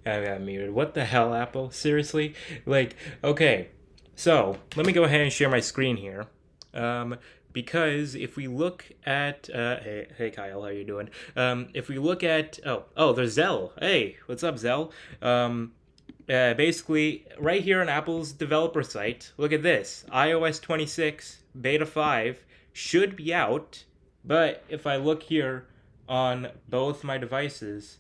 I got muted. What the hell, Apple? Seriously? Like, okay. So, let me go ahead and share my screen here. Um, because if we look at hey Kyle, how you doing? If we look at there's Zell. Hey, what's up, Zell? Basically, right here on Apple's developer site, look at this. iOS 26 beta 5 should be out, but if I look here on both my devices,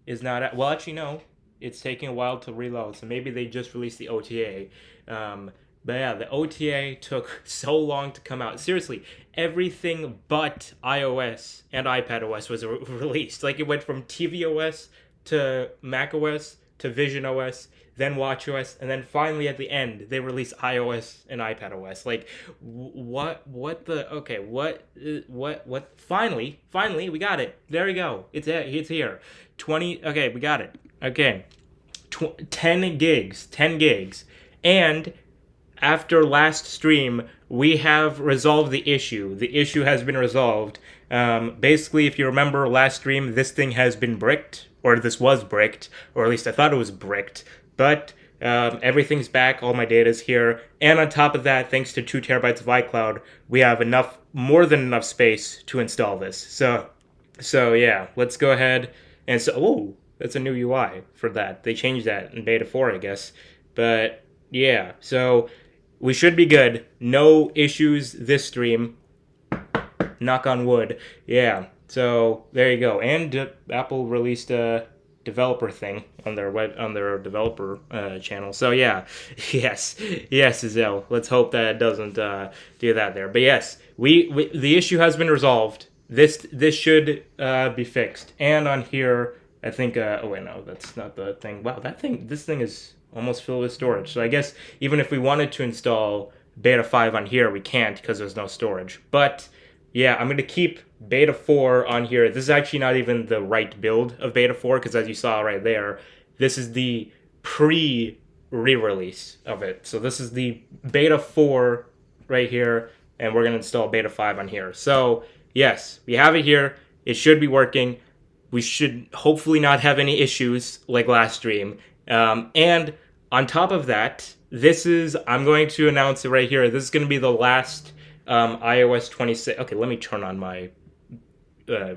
is not at, well, actually no, it's taking a while to reload, so maybe they just released the OTA. But yeah, the OTA took so long to come out. Seriously, everything but iOS and iPadOS was released. Like, it went from tvOS to macOS to visionOS, then watchOS, and then finally at the end they released iOS and iPadOS. Like, what the okay, what finally we got it. There we go. It's here. 20 okay, we got it. Okay. 10 gigs, 10 gigs. And after last stream, we have resolved the issue. The issue has been resolved. Basically, if you remember last stream, this thing has been bricked, or this was bricked, or at least I thought it was bricked. But everything's back. All my data's here, and on top of that, thanks to 2 terabytes of iCloud, we have more than enough space to install this. So yeah, let's go ahead and that's a new UI for that. They changed that in beta 4, I guess. But yeah, so we should be good. No issues this stream. Knock on wood. Yeah. So there you go. And Apple released a developer thing on their developer channel. So yeah, yes, Zell. Let's hope that it doesn't do that there. But yes, we the issue has been resolved. This should be fixed. And on here, I think. Oh wait, no, that's not the thing. Wow, this thing is almost filled with storage. So I guess even if we wanted to install beta 5 on here, we can't because there's no storage. But yeah, I'm going to keep beta 4 on here. This is actually not even the right build of beta 4 because, as you saw right there, this is the re-release of it. So this is the beta 4 right here, and we're going to install beta 5 on here. So yes, we have it here. It should be working. We should hopefully not have any issues like last stream. And on top of that, I'm going to announce it right here. This is going to be the last iOS 26. Okay, let me turn on my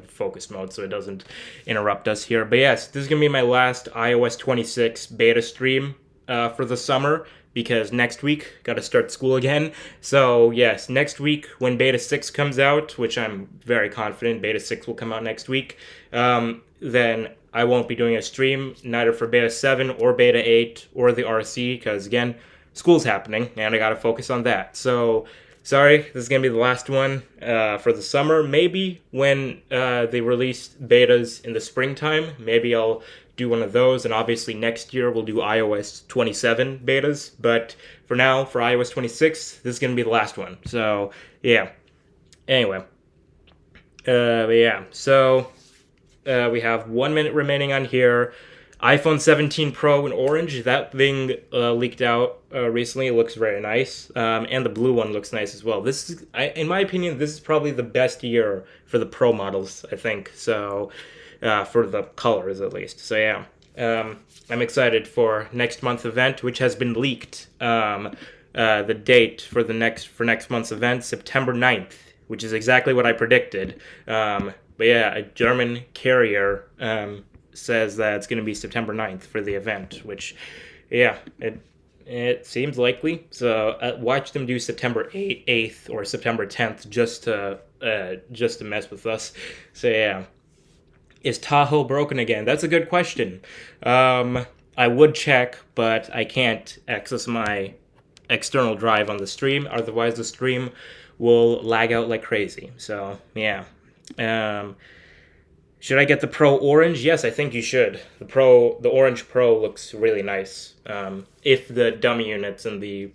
focus mode so it doesn't interrupt us here. But yes, this is going to be my last iOS 26 beta stream for the summer, because next week got to start school again. So yes, next week when beta 6 comes out, which I'm very confident beta 6 will come out next week, then I won't be doing a stream, neither for beta 7 or beta 8 or the RC, because again, school's happening and I gotta focus on that. So sorry, this is gonna be the last one for the summer. Maybe when they release betas in the springtime, maybe I'll do one of those, and obviously next year we'll do iOS 27 betas. But for now, for iOS 26, this is gonna be the last one. So yeah. Anyway, but yeah, so we have 1 minute remaining on here. iPhone 17 Pro in orange. That thing leaked out recently. It looks very nice. And the blue one looks nice as well. In my opinion, this is probably the best year for the Pro models, I think. So, for the colors at least. So yeah, I'm excited for next month's event, which has been leaked. The date for next month's event, September 9th, which is exactly what I predicted. But yeah, a German carrier says that it's going to be September 9th for the event, which, yeah, it seems likely. So watch them do September 8th or September 10th just to mess with us. So yeah, is Tahoe broken again? That's a good question. I would check, but I can't access my external drive on the stream. Otherwise, the stream will lag out like crazy. So yeah. Should I get the Pro Orange? Yes, I think you should. The Orange Pro looks really nice. If the dummy units and the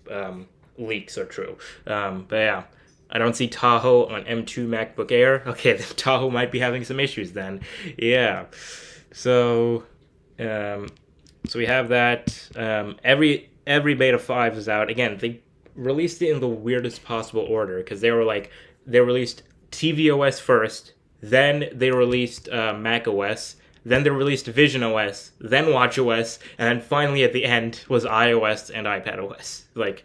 leaks are true. But yeah, I don't see Tahoe on M2 MacBook Air. Okay, the Tahoe might be having some issues then. Yeah. So we have that. Every beta 5 is out. Again, they released it in the weirdest possible order because they released tvOS first, then they released macOS, then they released Vision OS, then WatchOS, and then finally at the end was iOS and iPadOS. Like,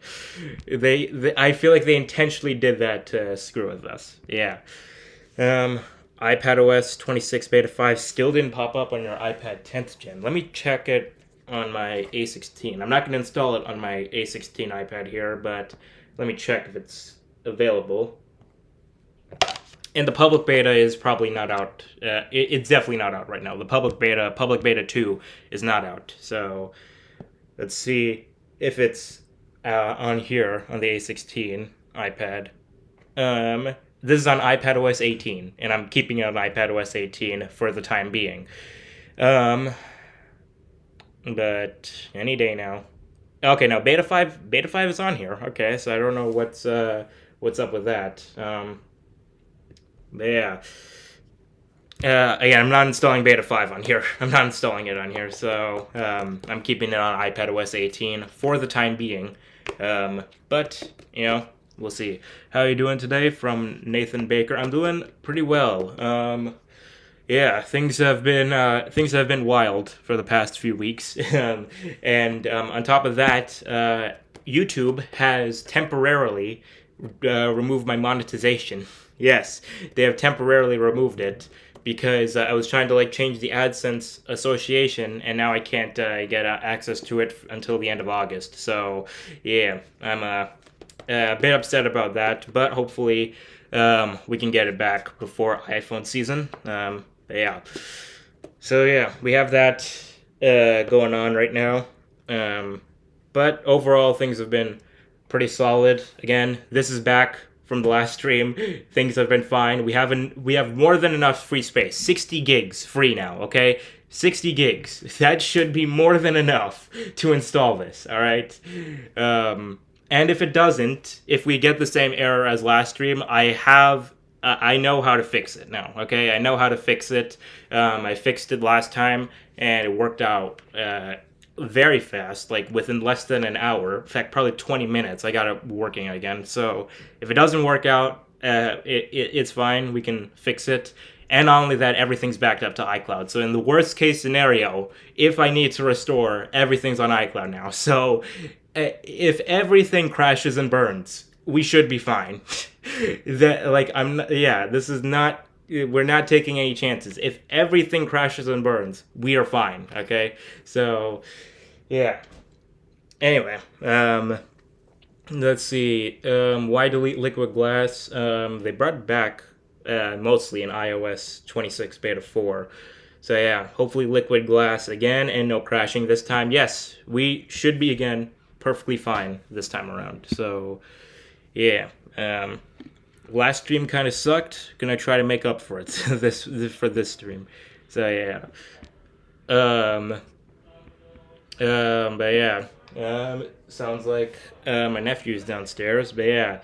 I feel like they intentionally did that to screw with us. Yeah. iPadOS 26 Beta 5 still didn't pop up on your iPad 10th gen. Let me check it on my A16. I'm not going to install it on my A16 iPad here, but let me check if it's available. And the public beta is probably not out. It's definitely not out right now. The public beta 2 is not out. So let's see if it's on here on the A16 iPad. This is on iPadOS 18, and I'm keeping it on iPadOS 18 for the time being. But any day now. Okay, no, beta 5 is on here. Okay, so I don't know what's up with that. Yeah. Again, I'm not installing beta 5 on here. I'm not installing it on here, so I'm keeping it on iPadOS 18 for the time being. But, we'll see. How are you doing today? From Nathan Baker. I'm doing pretty well. Yeah, things have been wild for the past few weeks, and on top of that, YouTube has temporarily removed my monetization. Yes, they have temporarily removed it because I was trying to change the AdSense association, and now I can't get access to it until the end of August. So yeah, I'm a bit upset about that, but hopefully we can get it back before iPhone season. Yeah. So yeah, we have that going on right now. But overall, things have been pretty solid. Again, this is back from the last stream. Things have been fine. We have more than enough free space. 60 gigs free now, okay? 60 gigs. That should be more than enough to install this, all right? And if it doesn't, if we get the same error as last stream, I know how to fix it now, okay? I know how to fix it. I fixed it last time, and it worked out very fast, within less than an hour. In fact, probably 20 minutes, I got it working again. So if it doesn't work out, it's fine. We can fix it. And not only that, everything's backed up to iCloud. So in the worst case scenario, if I need to restore, everything's on iCloud now. So if everything crashes and burns, we should be fine. This is not, we're not taking any chances. If everything crashes and burns, we are fine, okay? So, yeah. Anyway, let's see. Why delete Liquid Glass? They brought it back mostly in iOS 26 Beta 4. So yeah, hopefully Liquid Glass again and no crashing this time. Yes, we should be again perfectly fine this time around. So, yeah. Last stream kind of sucked. Gonna try to make up for it for this stream. So yeah. But yeah. Sounds like my nephew's downstairs. But yeah,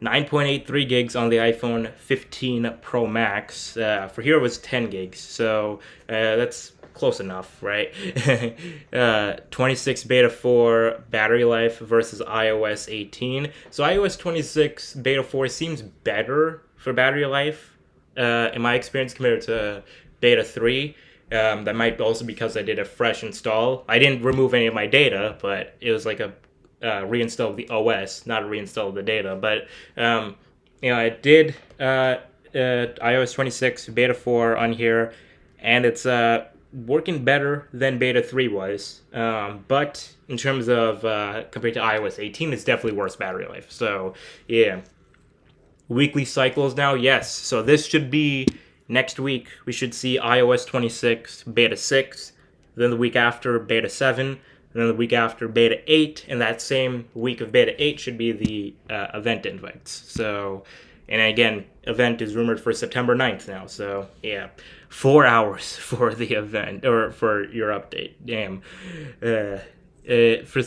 9.83 gigs on the iPhone 15 Pro Max. For here it was 10 gigs. So that's close enough, right? 26 Beta 4 battery life versus iOS 18. So iOS 26 Beta 4 seems better for battery life, in my experience, compared to Beta 3. That might also be because I did a fresh install. I didn't remove any of my data, but it was like a reinstall of the OS, not a reinstall of the data. But I did iOS 26 Beta 4 on here, and it's working better than Beta 3 was, but in terms of compared to iOS 18, it's definitely worse battery life. So yeah, weekly cycles now, yes. So this should be next week. We should see iOS 26 Beta 6, then the week after Beta 7, and then the week after Beta 8, and that same week of Beta 8 should be the event invites. So, and again, event is rumored for September 9th now. So yeah, 4 hours for the event, or for your update. Damn. For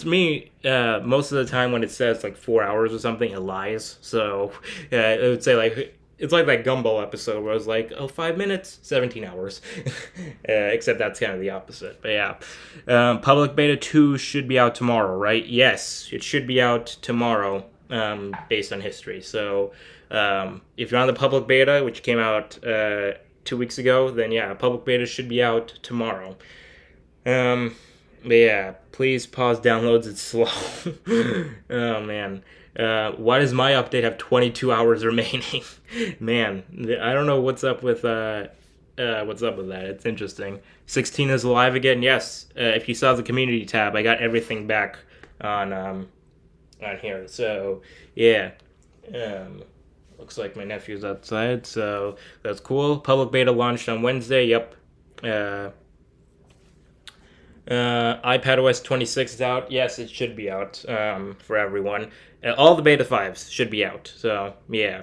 me, most of the time when it says 4 hours or something, it lies. So it would say it's like that Gumball episode where it was 5 minutes, 17 hours. Except that's kind of the opposite. But yeah, public beta 2 should be out tomorrow, right? Yes, it should be out tomorrow, based on history. So if you're on the public beta, which came out 2 weeks ago, then yeah, public beta should be out tomorrow. But yeah, please pause downloads. It's slow. Oh man. Why does my update have 22 hours remaining? Man, I don't know what's up with that. It's interesting. 16 is alive again. Yes. If you saw the community tab, I got everything back on here. So yeah. Looks like my nephew's outside, so that's cool. Public beta launched on Wednesday. Yep. iPadOS 26 is out. Yes, it should be out for everyone. All the beta 5s should be out. So, yeah.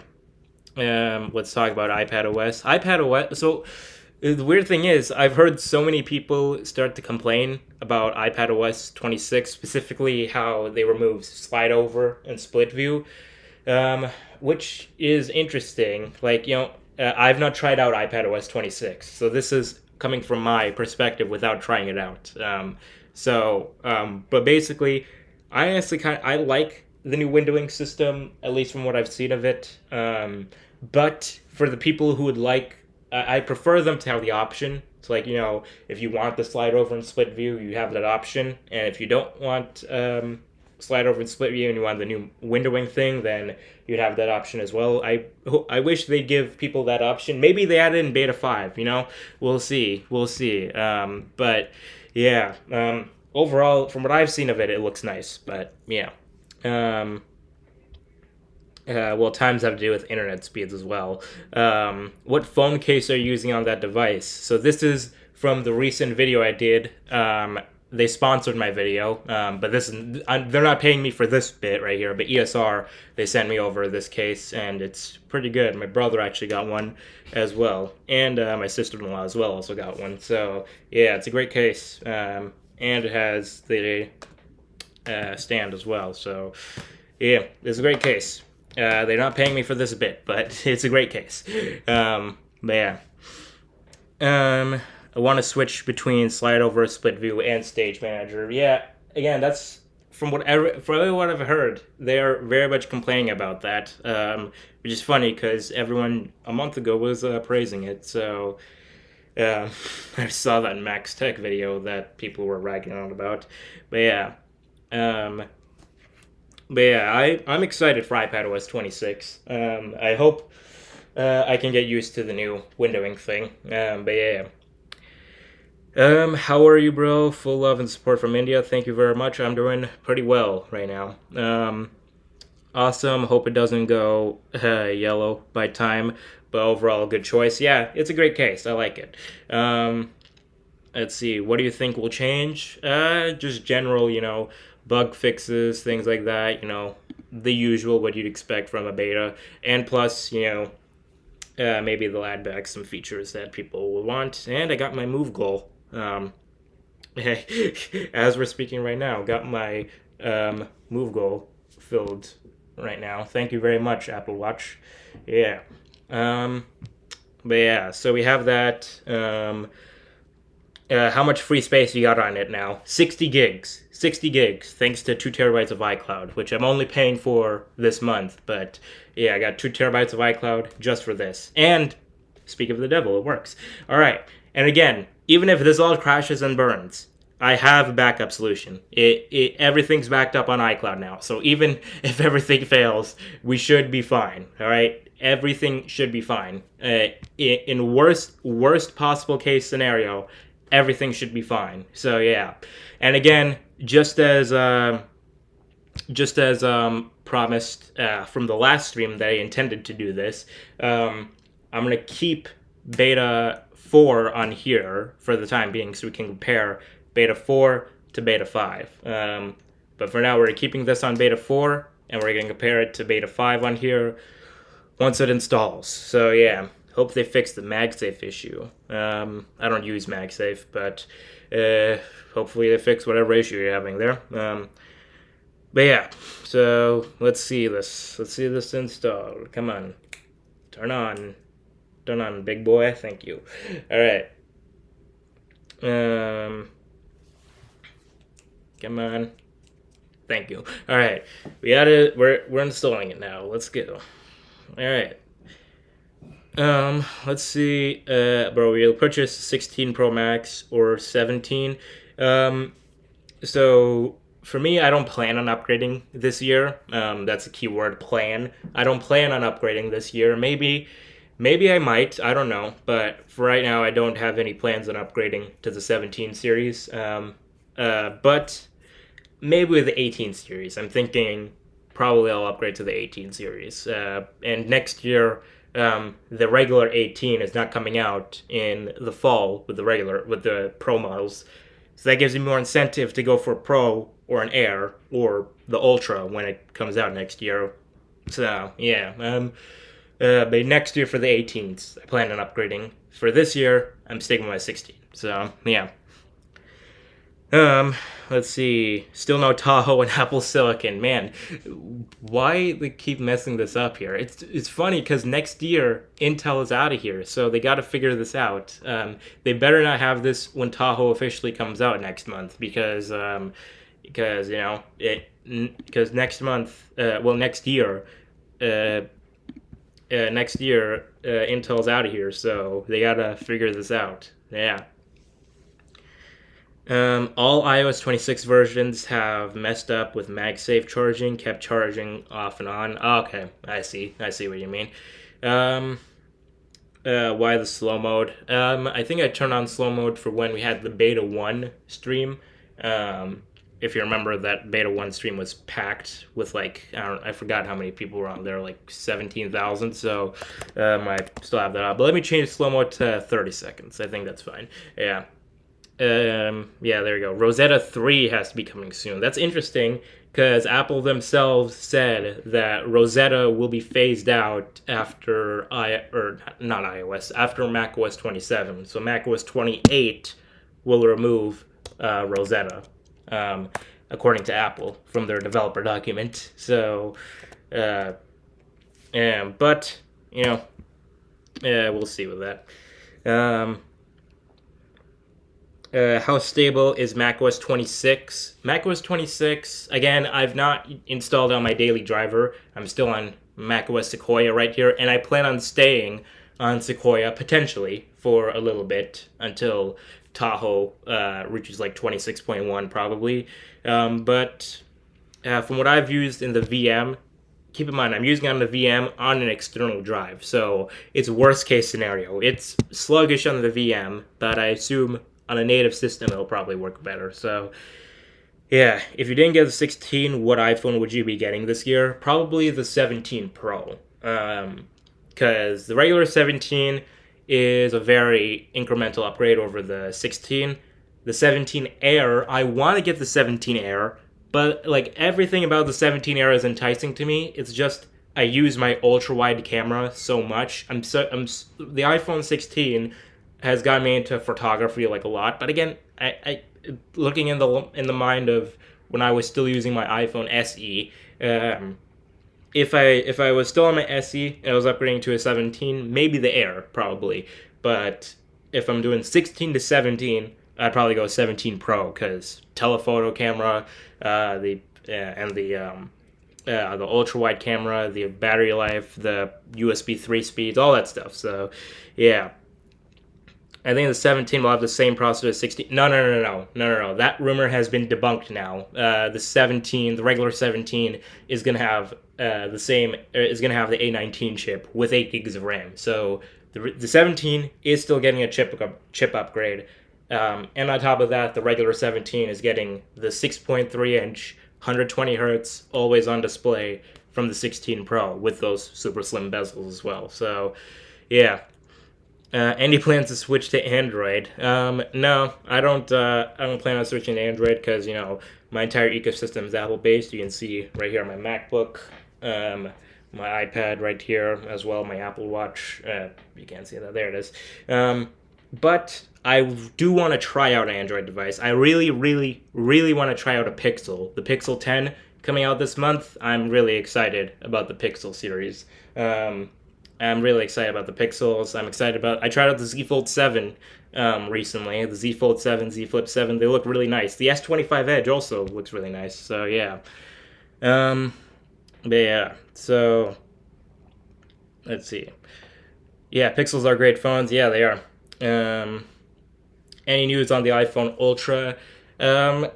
Let's talk about iPadOS. iPadOS. So, the weird thing is, I've heard so many people start to complain about iPadOS 26, specifically how they removed slide over and split view, which is interesting. Like, I've not tried out iPadOS 26, so this is coming from my perspective without trying it out. But basically, I honestly I like the new windowing system, at least from what I've seen of it. But for the people who would like, I prefer them to have the option. It's like, if you want the slide over and split view, you have that option. And if you don't want slide over and split view and you want the new windowing thing, then you'd have that option as well. I wish they'd give people that option. Maybe they add it in beta 5, We'll see. But yeah, overall, from what I've seen of it, it looks nice. But yeah. Well, times have to do with internet speeds as well. What phone case are you using on that device? So this is from the recent video I did. They sponsored my video, but they're not paying me for this bit right here. But ESR, they sent me over this case, and it's pretty good. My brother actually got one as well, and my sister-in-law as well also got one. So yeah, it's a great case, and it has the stand as well. So yeah, it's a great case. They're not paying me for this bit, but it's a great case. But yeah. I want to switch between slide over, split view, and stage manager. Yeah, again, that's from what I've heard. They're very much complaining about that, which is funny because everyone a month ago was praising it. So I saw that Max Tech video that people were ragging on about. But yeah, I'm excited for iPadOS 26. I hope I can get used to the new windowing thing. But yeah. How are you, bro? Full love and support from India. Thank you very much. I'm doing pretty well right now. Awesome. Hope it doesn't go yellow by time, but overall, good choice. Yeah, it's a great case. I like it. Let's see. What do you think will change? Just general, bug fixes, things like that. The usual, what you'd expect from a beta, and plus, maybe they'll add back some features that people will want. And I got my move goal. As we're speaking right now, got my move goal filled right now. Thank you very much, Apple Watch. Yeah. But yeah, so we have that. How much free space you got on it now? 60 gigs. 60 gigs, thanks to 2 terabytes of iCloud, which I'm only paying for this month. But yeah, I got 2 terabytes of iCloud just for this. And speak of the devil, it works. All right. And again, even if this all crashes and burns, I have a backup solution. Everything's backed up on iCloud now. So even if everything fails, we should be fine. All right? Everything should be fine. In worst possible case scenario, everything should be fine. So yeah. And again, just as promised from the last stream that I intended to do this, I'm going to keep beta 4 on here for the time being so we can compare beta 4 to beta 5. But for now, we're keeping this on beta 4, and we're going to compare it to beta 5 on here once it installs. So yeah, hope they fix the MagSafe issue. I don't use MagSafe, but hopefully they fix whatever issue you're having there. But yeah, so let's see this. Let's see this installed. Come on. Turn on. Turn on, big boy. Thank you. All right. Come on. Thank you. All right. We got it. We're installing it now. Let's go. All right. Let's see. Bro, we'll purchase 16 Pro Max or 17. Um, so for me, I don't plan on upgrading this year. That's a keyword, plan. I don't plan on upgrading this year. Maybe I might. I don't know. But for right now, I don't have any plans on upgrading to the 17 series. But maybe with the 18 series. I'm thinking probably I'll upgrade to the 18 series. And next year, the regular 18 is not coming out in the fall with the Pro models. So that gives me more incentive to go for a Pro or an Air or the Ultra when it comes out next year. So yeah, but next year for the 18s, I plan on upgrading. For this year, I'm sticking with my 16. So yeah. Um, let's see. Still no Tahoe and Apple Silicon. Man, why they keep messing this up here? It's funny because next year Intel is out of here, so they got to figure this out. They better not have this when Tahoe officially comes out next month because you know it because next month next year Intel's out of here, so they gotta figure this out. Yeah. All iOS 26 versions have messed up with MagSafe charging, kept charging off and on. Oh, okay, I see. I see what you mean. Um, why the slow mode? I think I turned on slow mode for when we had the beta 1 stream. If you remember, that beta 1 stream was packed with I forgot how many people were on there, like 17,000. So I still have that up. But let me change slow mode to 30 seconds. I think that's fine. Yeah. Yeah, there you go. Rosetta 3 has to be coming soon. That's interesting because Apple themselves said that Rosetta will be phased out after not iOS, after macOS 27. So macOS 28 will remove Rosetta, according to Apple from their developer document. So, but you know, we'll see with that. How stable is macOS 26? macOS 26, again, I've not installed on my daily driver. I'm still on macOS Sequoia right here, and I plan on staying on Sequoia potentially for a little bit until Tahoe reaches like 26.1 probably. But from what I've used in the VM, keep in mind I'm using it on the VM on an external drive, so it's worst case scenario. It's sluggish on the VM, but I assume on a native system it'll probably work better. So yeah, if you didn't get the 16, what iPhone would you be getting this year? Probably the 17 Pro, because the regular 17 is a very incremental upgrade over the 16. The 17 Air, I want to get the 17 Air, but like everything about the 17 Air is enticing to me. It's just I use my ultra wide camera so much. The iPhone 16 has gotten me into photography like a lot. But again, I looking in the mind of when I was still using my iPhone SE, if I was still on my SE and I was upgrading to a 17, maybe the Air probably. But if I'm doing 16 to 17, I'd probably go 17 Pro because telephoto camera, the ultra wide camera, the battery life, the USB 3 speeds, all that stuff. So yeah. I think the 17 will have the same processor as 16. No. That rumor has been debunked now. The regular 17, is gonna have is gonna have the A19 chip with 8 gigs of RAM. So the 17 is still getting a chip upgrade, and on top of that, the regular 17 is getting the 6.3-inch, 120 hertz, always on display from the 16 Pro with those super slim bezels as well. So, yeah. Any plans to switch to Android? No, I don't. I don't plan on switching to Android because my entire ecosystem is Apple based. You can see right here on my MacBook, my iPad right here as well, my Apple Watch. You can't see that. There it is. But I do want to try out an Android device. I really, really, really want to try out a Pixel. The Pixel 10 coming out this month. I'm really excited about the Pixel series. I'm really excited about the Pixels. I tried out the Z Fold 7 recently. The Z Fold 7, Z Flip 7, they look really nice. The S25 Edge also looks really nice. So, yeah. But, yeah. So, let's see. Yeah, Pixels are great phones. Yeah, they are. Um, any news on the iPhone Ultra?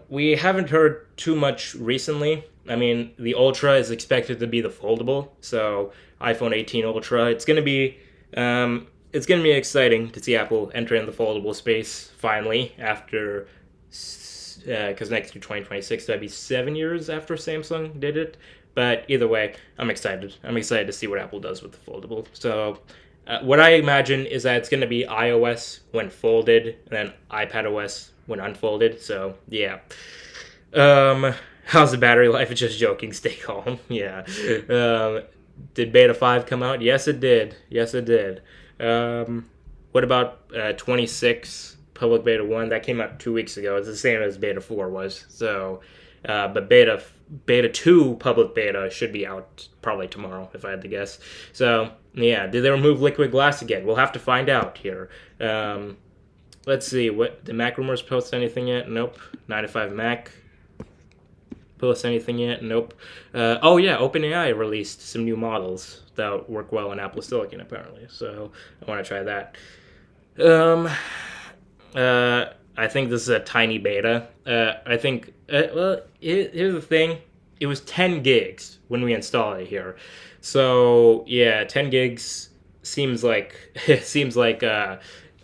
We haven't heard too much recently. I mean, the Ultra is expected to be the foldable, so iPhone 18 Ultra. It's gonna be exciting to see Apple enter in the foldable space finally after, because next year 2026 that'd be 7 years after Samsung did it. But either way, I'm excited. I'm excited to see what Apple does with the foldable. So what I imagine is that it's going to be iOS when folded, and then iPadOS when unfolded. So yeah. How's the battery life? Just joking. Stay calm. Yeah. Did Beta 5 come out? Yes, it did. Yes, it did. What about 26 public beta 1? That came out 2 weeks ago. It's the same as beta 4 was. So, but beta 2 public beta should be out probably tomorrow, if I had to guess. So, yeah, did they remove liquid glass again? We'll have to find out here. Let's see. What did Mac Rumors post anything yet? Nope. 9to5 Mac post anything yet? Nope. Oh yeah, OpenAI released some new models that work well on Apple Silicon apparently. So I want to try that. Um, I think this is a tiny beta. I think. Here's the thing. It was 10 gigs when we installed it here. So yeah, 10 gigs seems like it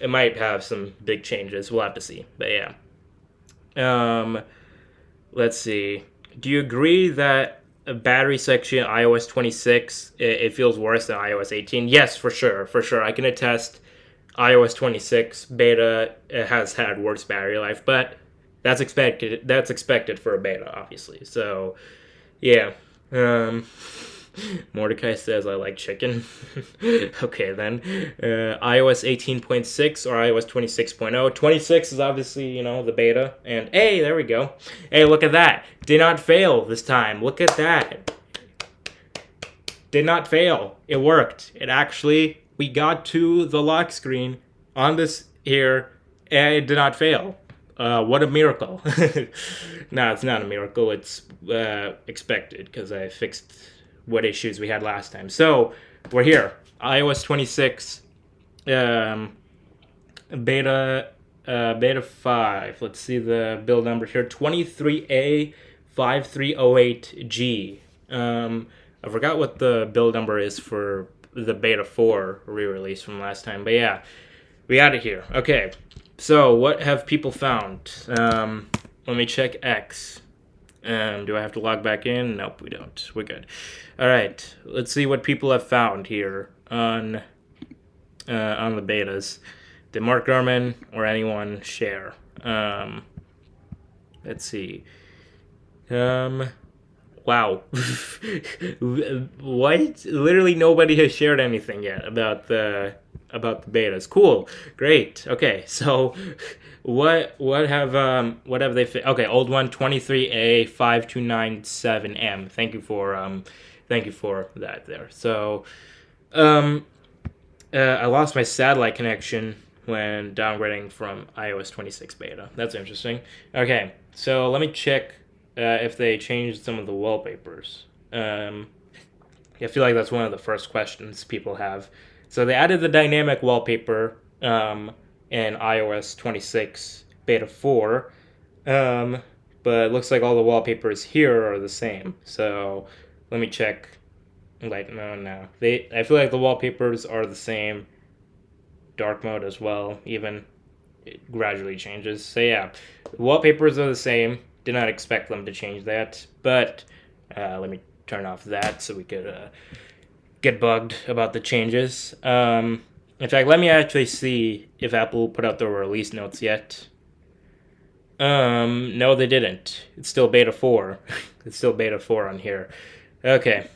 might have some big changes. We'll have to see. But yeah. Let's see. Do you agree that a battery section iOS 26 it feels worse than iOS 18? Yes, for sure, for sure. I can attest. iOS 26 beta has had worse battery life, but that's expected. That's expected for a beta, obviously. So, yeah. Um, Mordecai says I like chicken. Okay, then. iOS 18.6 or iOS 26.0. 26 is obviously, the beta. And hey, there we go. Hey, look at that. Did not fail this time. Look at that. Did not fail. It worked. We got to the lock screen on this here, and it did not fail. What a miracle. No, it's not a miracle. It's expected because I fixed what issues we had last time. So we're here. iOS 26 beta 5. Let's see the build number here. 23A5308G. I forgot what the build number is for the beta 4 re-release from last time. But yeah, we got it here. Okay. So, what have people found? Let me check X. Do I have to log back in? Nope, we don't. We're good. All right, let's see what people have found here on the betas. Did Mark Gurman or anyone share? Let's see. Wow. What? Literally nobody has shared anything yet about the betas. Cool. Great. Okay. So what have they okay, old one 23A5297M. Thank you for that there. So I lost my satellite connection when downgrading from iOS 26 beta. That's interesting. Okay. So let me check if they changed some of the wallpapers. I feel like that's one of the first questions people have. So they added the dynamic wallpaper in iOS 26 beta 4, but it looks like all the wallpapers here are the same. So let me check. No. I feel like the wallpapers are the same. Dark mode as well, even it gradually changes. So yeah, the wallpapers are the same. Did not expect them to change that, but let me turn off that so we could get bugged about the changes. In fact, let me actually see if Apple put out the release notes yet. No, they didn't. It's still beta 4. It's still beta 4 on here. Okay,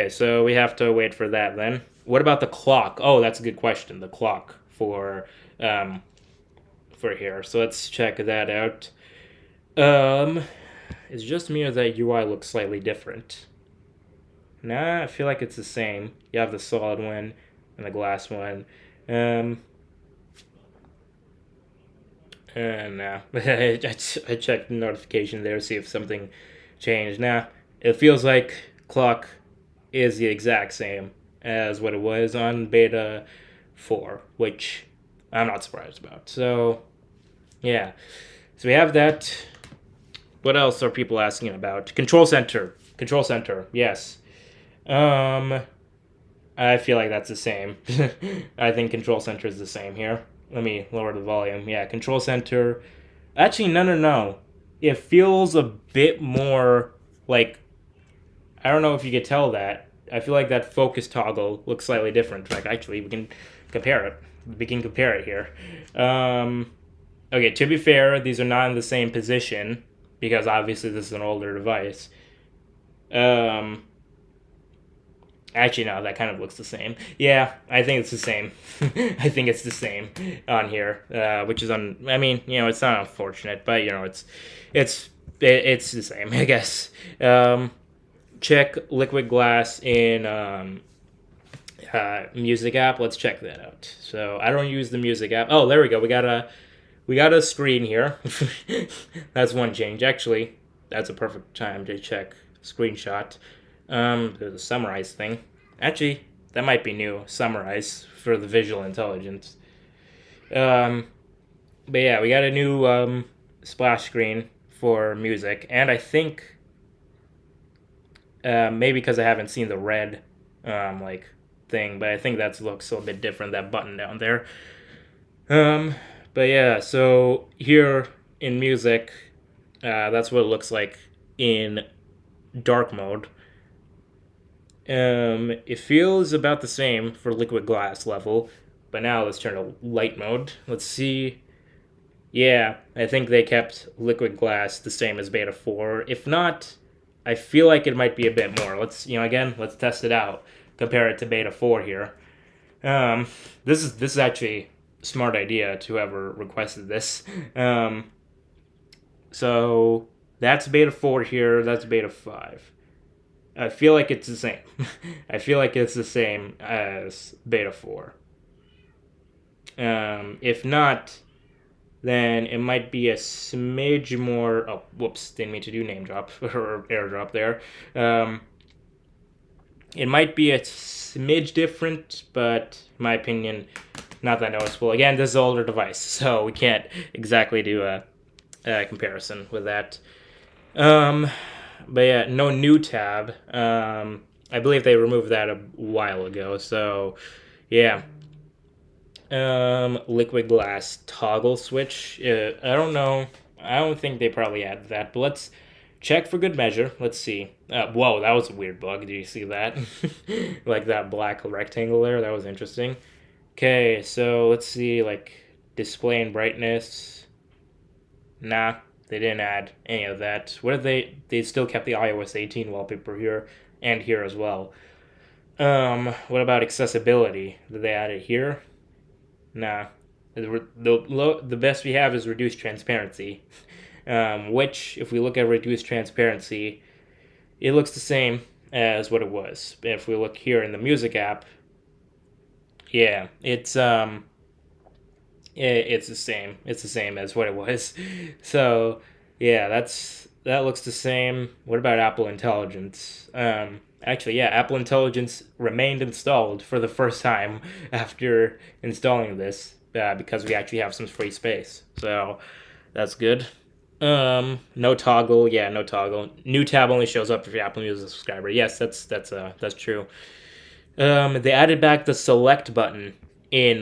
so we have to wait for that then. What about the clock? Oh, that's a good question. The clock for here. So let's check that out. It's just me or that UI looks slightly different? Nah, I feel like it's the same. You have the solid one and the glass one. Nah. I checked the notification there to see if something changed. Nah, it feels like clock is the exact same as what it was on beta 4, which I'm not surprised about. So, yeah. So we have that. What else are people asking about? Control center. Control center. Yes. I feel like that's the same. I think control center is the same here. Let me lower the volume. Yeah, control center. Actually, no. It feels a bit more like, I don't know if you could tell that. I feel like that focus toggle looks slightly different. Like, actually, we can compare it. We can compare it here. Okay, to be fair, these are not in the same position because obviously this is an older device. Actually, no, that kind of looks the same. Yeah, I think it's the same. I think it's the same on here, which is I mean, it's not unfortunate, but it's the same, I guess. Check liquid glass in music app. Let's check that out. So I don't use the music app. Oh, there we go. We got a screen here. That's one change. Actually, that's a perfect time to check screenshot. There's a summarize thing. Actually, that might be new. Summarize for the visual intelligence. But yeah, we got a new splash screen for music, and I think maybe because I haven't seen the red thing, but I think that looks a bit different. That button down there. But yeah, so here in music, that's what it looks like in dark mode. It feels about the same for liquid glass level, but now let's turn to light mode. Let's see. Yeah, I think they kept liquid glass the same as beta 4. If not, I feel like it might be a bit more. Let's test it out. Compare it to beta 4 here. This is actually a smart idea to whoever requested this. So that's beta 4 here, that's beta 5. I feel like it's the same. I feel like it's the same as beta 4. If not, then it might be a smidge more. Oh, whoops! Didn't mean to do name drop or airdrop there. It might be a smidge different, but in my opinion, not that noticeable. Again, this is an older device, so we can't exactly do a comparison with that. But yeah, no new tab. I believe they removed that a while ago. So, yeah. Liquid glass toggle switch. I don't know. I don't think they probably added that. But let's check for good measure. Let's see. Whoa, that was a weird bug. Did you see that? Like that black rectangle there. That was interesting. Okay, so let's see. Like display and brightness. Nah. They didn't add any of that. What did they still kept the iOS 18 wallpaper here and here as well. What about accessibility? Did they add it here? Nah. The best we have is reduced transparency. Which, if we look at reduced transparency, it looks the same as what it was. If we look here in the music app, yeah, it's the same. It's the same as what it was. So, yeah, that looks the same. What about Apple Intelligence? Actually, yeah, Apple Intelligence remained installed for the first time after installing this because we actually have some free space. So, that's good. No toggle. Yeah, no toggle. New tab only shows up if you're Apple Music subscriber. Yes, that's true. They added back the select button in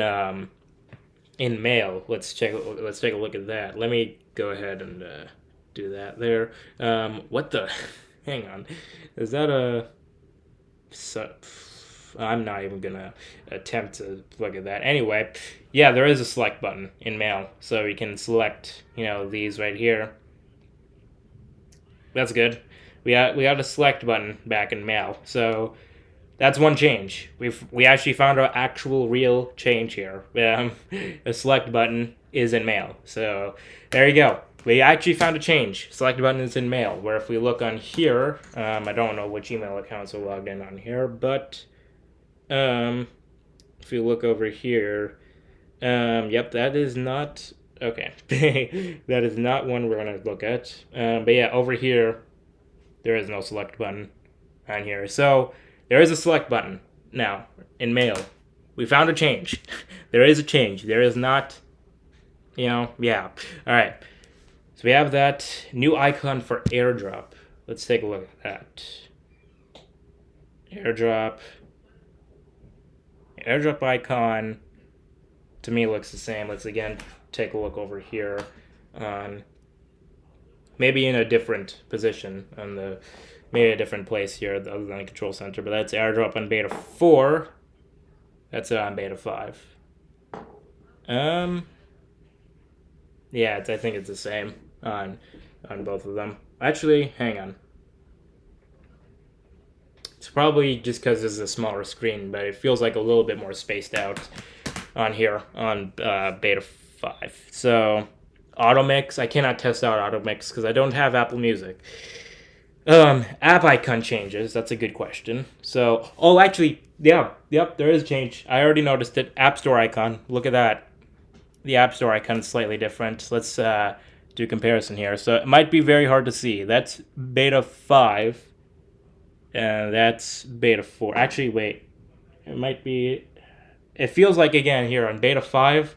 Mail. Let's take a look at that. Let me go ahead and do that there. What the? Hang on. Is that a? I'm not even gonna attempt to look at that. Anyway, yeah, there is a select button in Mail, so you can select these right here. That's good. We got a select button back in Mail, so. That's one change. We actually found our actual real change here. The select button is in Mail. So there you go. We actually found a change. Select button is in Mail. Where if we look on here, I don't know which email accounts are logged in on here, but if we look over here, yep, that is not okay. That is not one we're gonna look at. But yeah, over here, there is no select button on here. So. There is a select button now in Mail. we found a change. There is a change. There is not, yeah. All right. So we have that new icon for AirDrop. Let's take a look at that. AirDrop icon to me looks the same. Let's again take a look over here on maybe in a different position on maybe a different place here other than the control center, but that's AirDrop on beta 4. That's on beta 5. Yeah, I think it's the same on both of them. Actually, hang on. It's probably just because this is a smaller screen, but it feels like a little bit more spaced out on here on beta 5. So auto mix, I cannot test out auto mix because I don't have Apple Music. App icon changes. That's a good question. So, actually, yep, there is a change. I already noticed it. App Store icon. Look at that. The App Store icon is slightly different. Let's do a comparison here. So it might be very hard to see. That's beta 5, and that's beta 4. Actually, wait. It might be. It feels like again here on beta 5.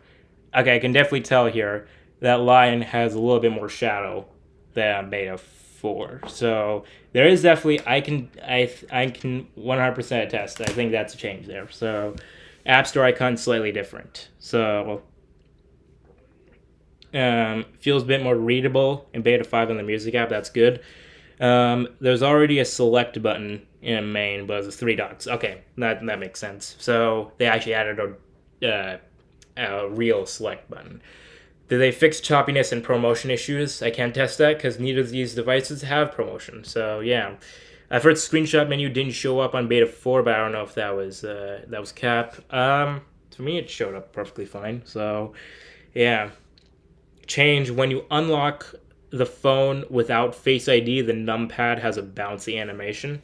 Okay, I can definitely tell here that line has a little bit more shadow than beta 4. So there is definitely I can 100% attest. I think that's a change there. So App Store icon slightly different. So feels a bit more readable in beta 5 on the music app. That's good. There's already a select button in main, but it's 3 dots. Okay, that makes sense. So they actually added a real select button. Did they fix choppiness and promotion issues? I can't test that because neither of these devices have promotion. So yeah, I've heard screenshot menu didn't show up on beta 4, but I don't know if that was cap. For me, it showed up perfectly fine. So yeah, change when you unlock the phone without Face ID, the numpad has a bouncy animation.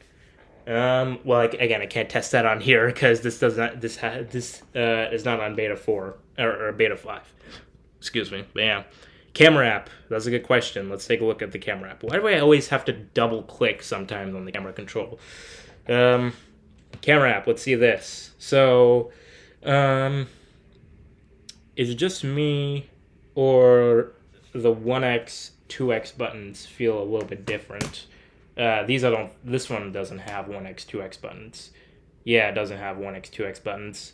Well, again, I can't test that on here because this is not on beta 4 or beta 5. Excuse me. But yeah. Camera app. That's a good question. Let's take a look at the camera app. Why do I always have to double click sometimes on the camera control? Camera app. Let's see this. So, is it just me or the 1x, 2x buttons feel a little bit different? This one doesn't have 1x, 2x buttons. Yeah, it doesn't have 1x, 2x buttons.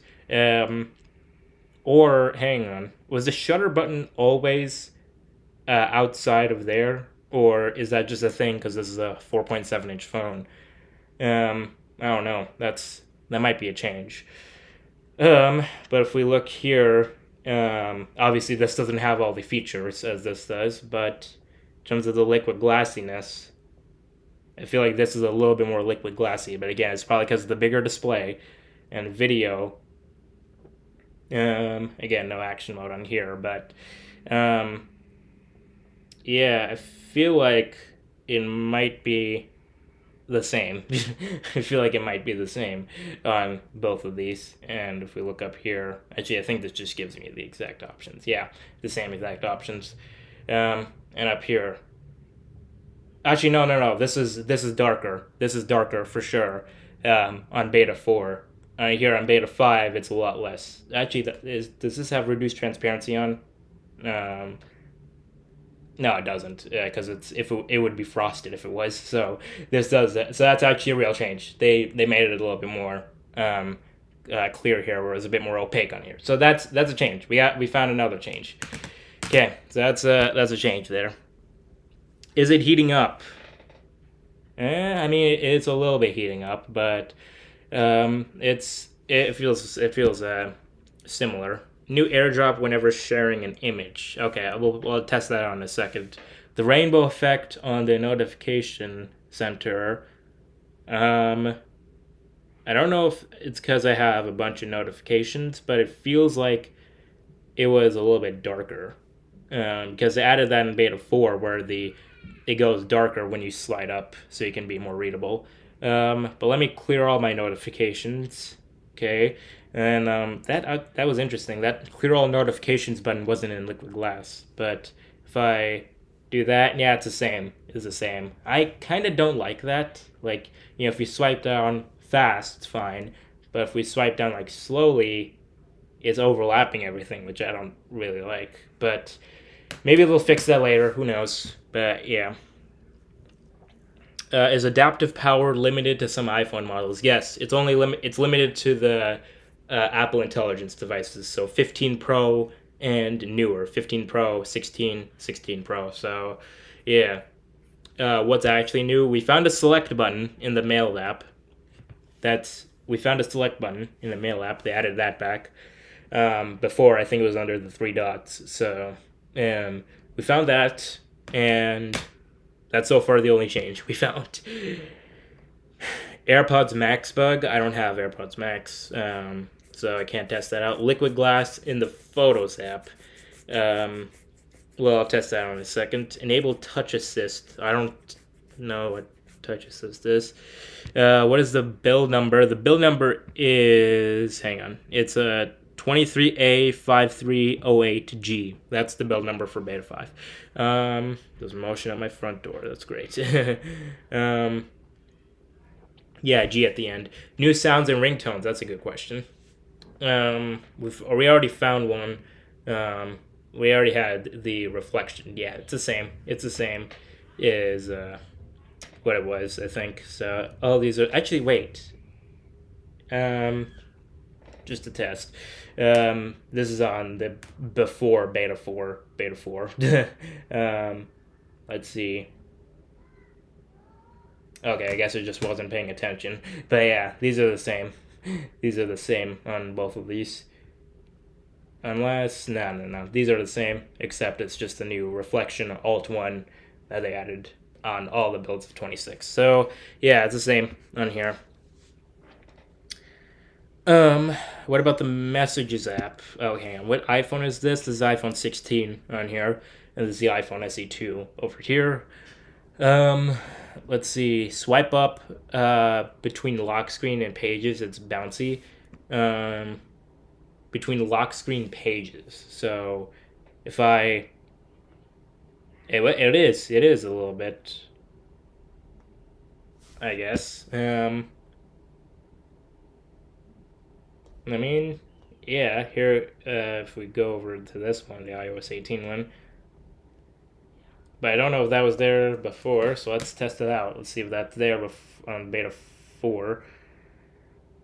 Or, hang on, was the shutter button always outside of there? Or is that just a thing because this is a 4.7-inch phone? I don't know. That might be a change. But if we look here, obviously this doesn't have all the features as this does, but in terms of the liquid glassiness, I feel like this is a little bit more liquid glassy. But again, it's probably because of the bigger display and video. Again, no action mode on here, but yeah, I feel like it might be the same. I feel like it might be the same on both of these. And if we look up here, actually, I think this just gives me the exact options. Yeah, the same exact options. And up here, actually, no. This is darker. This is darker for sure. On beta 4. Here on beta 5, it's a lot less. Actually, does this have reduced transparency on? No, it doesn't, because it would be frosted if it was. So this does that. So that's actually a real change. They made it a little bit more clear here, where it was a bit more opaque on here. So that's a change. We found another change. Okay, so that's a change there. Is it heating up? I mean, it's a little bit heating up, but it feels similar. New AirDrop whenever sharing an image. Okay, we'll test that out in a second. The rainbow effect on the notification center. I don't know if it's because I have a bunch of notifications, but it feels like it was a little bit darker. Because they added that in beta 4 where it goes darker when you slide up so you can be more readable. But let me clear all my notifications. Okay. And that was interesting. That clear all notifications button wasn't in liquid glass. But if I do that, yeah, it's the same. It's the same. I kind of don't like that. Like, if you swipe down fast, it's fine. But if we swipe down like slowly, it's overlapping everything, which I don't really like. But maybe they'll fix that later. Who knows? But yeah. Is adaptive power limited to some iPhone models? Yes, it's only it's limited to the Apple Intelligence devices. So 15 Pro and newer, 15 Pro, 16, 16 Pro. So yeah. What's actually new? We found a select button in the Mail app. We found a select button in the Mail app. They added that back. Before I think it was under the three dots. So we found that, and that's so far the only change we found. AirPods Max bug. I don't have AirPods Max, so I can't test that out. Liquid glass in the Photos app. Well, I'll test that out in a second. Enable touch assist. I don't know what touch assist is. What is the build number? The build number is, hang on, it's a 23A5308G. That's the build number for Beta 5. There's motion at my front door. That's great. Yeah, G at the end. New sounds and ringtones. That's a good question. We already found one. We already had the reflection. Yeah, it's the same. It's the same as what it was, I think. So all these are actually wait. Just to test. This is on the before beta 4. Let's see. Okay, I guess it just wasn't paying attention. But yeah, these are the same. These are the same on both of these. Unless, no. These are the same, except it's just a new reflection Alt 1 that they added on all the builds of 26. So yeah, it's the same on here. What about the Messages app? Oh, hang on. What iPhone is this? This is iPhone 16 on here, and this is the iPhone SE2 over here. Let's see. Swipe up between lock screen and pages. It's bouncy. Between lock screen pages. So if it is a little bit, I guess. I mean, yeah, here, if we go over to this one, the iOS 18 one. But I don't know if that was there before, so let's test it out. Let's see if that's there on beta 4.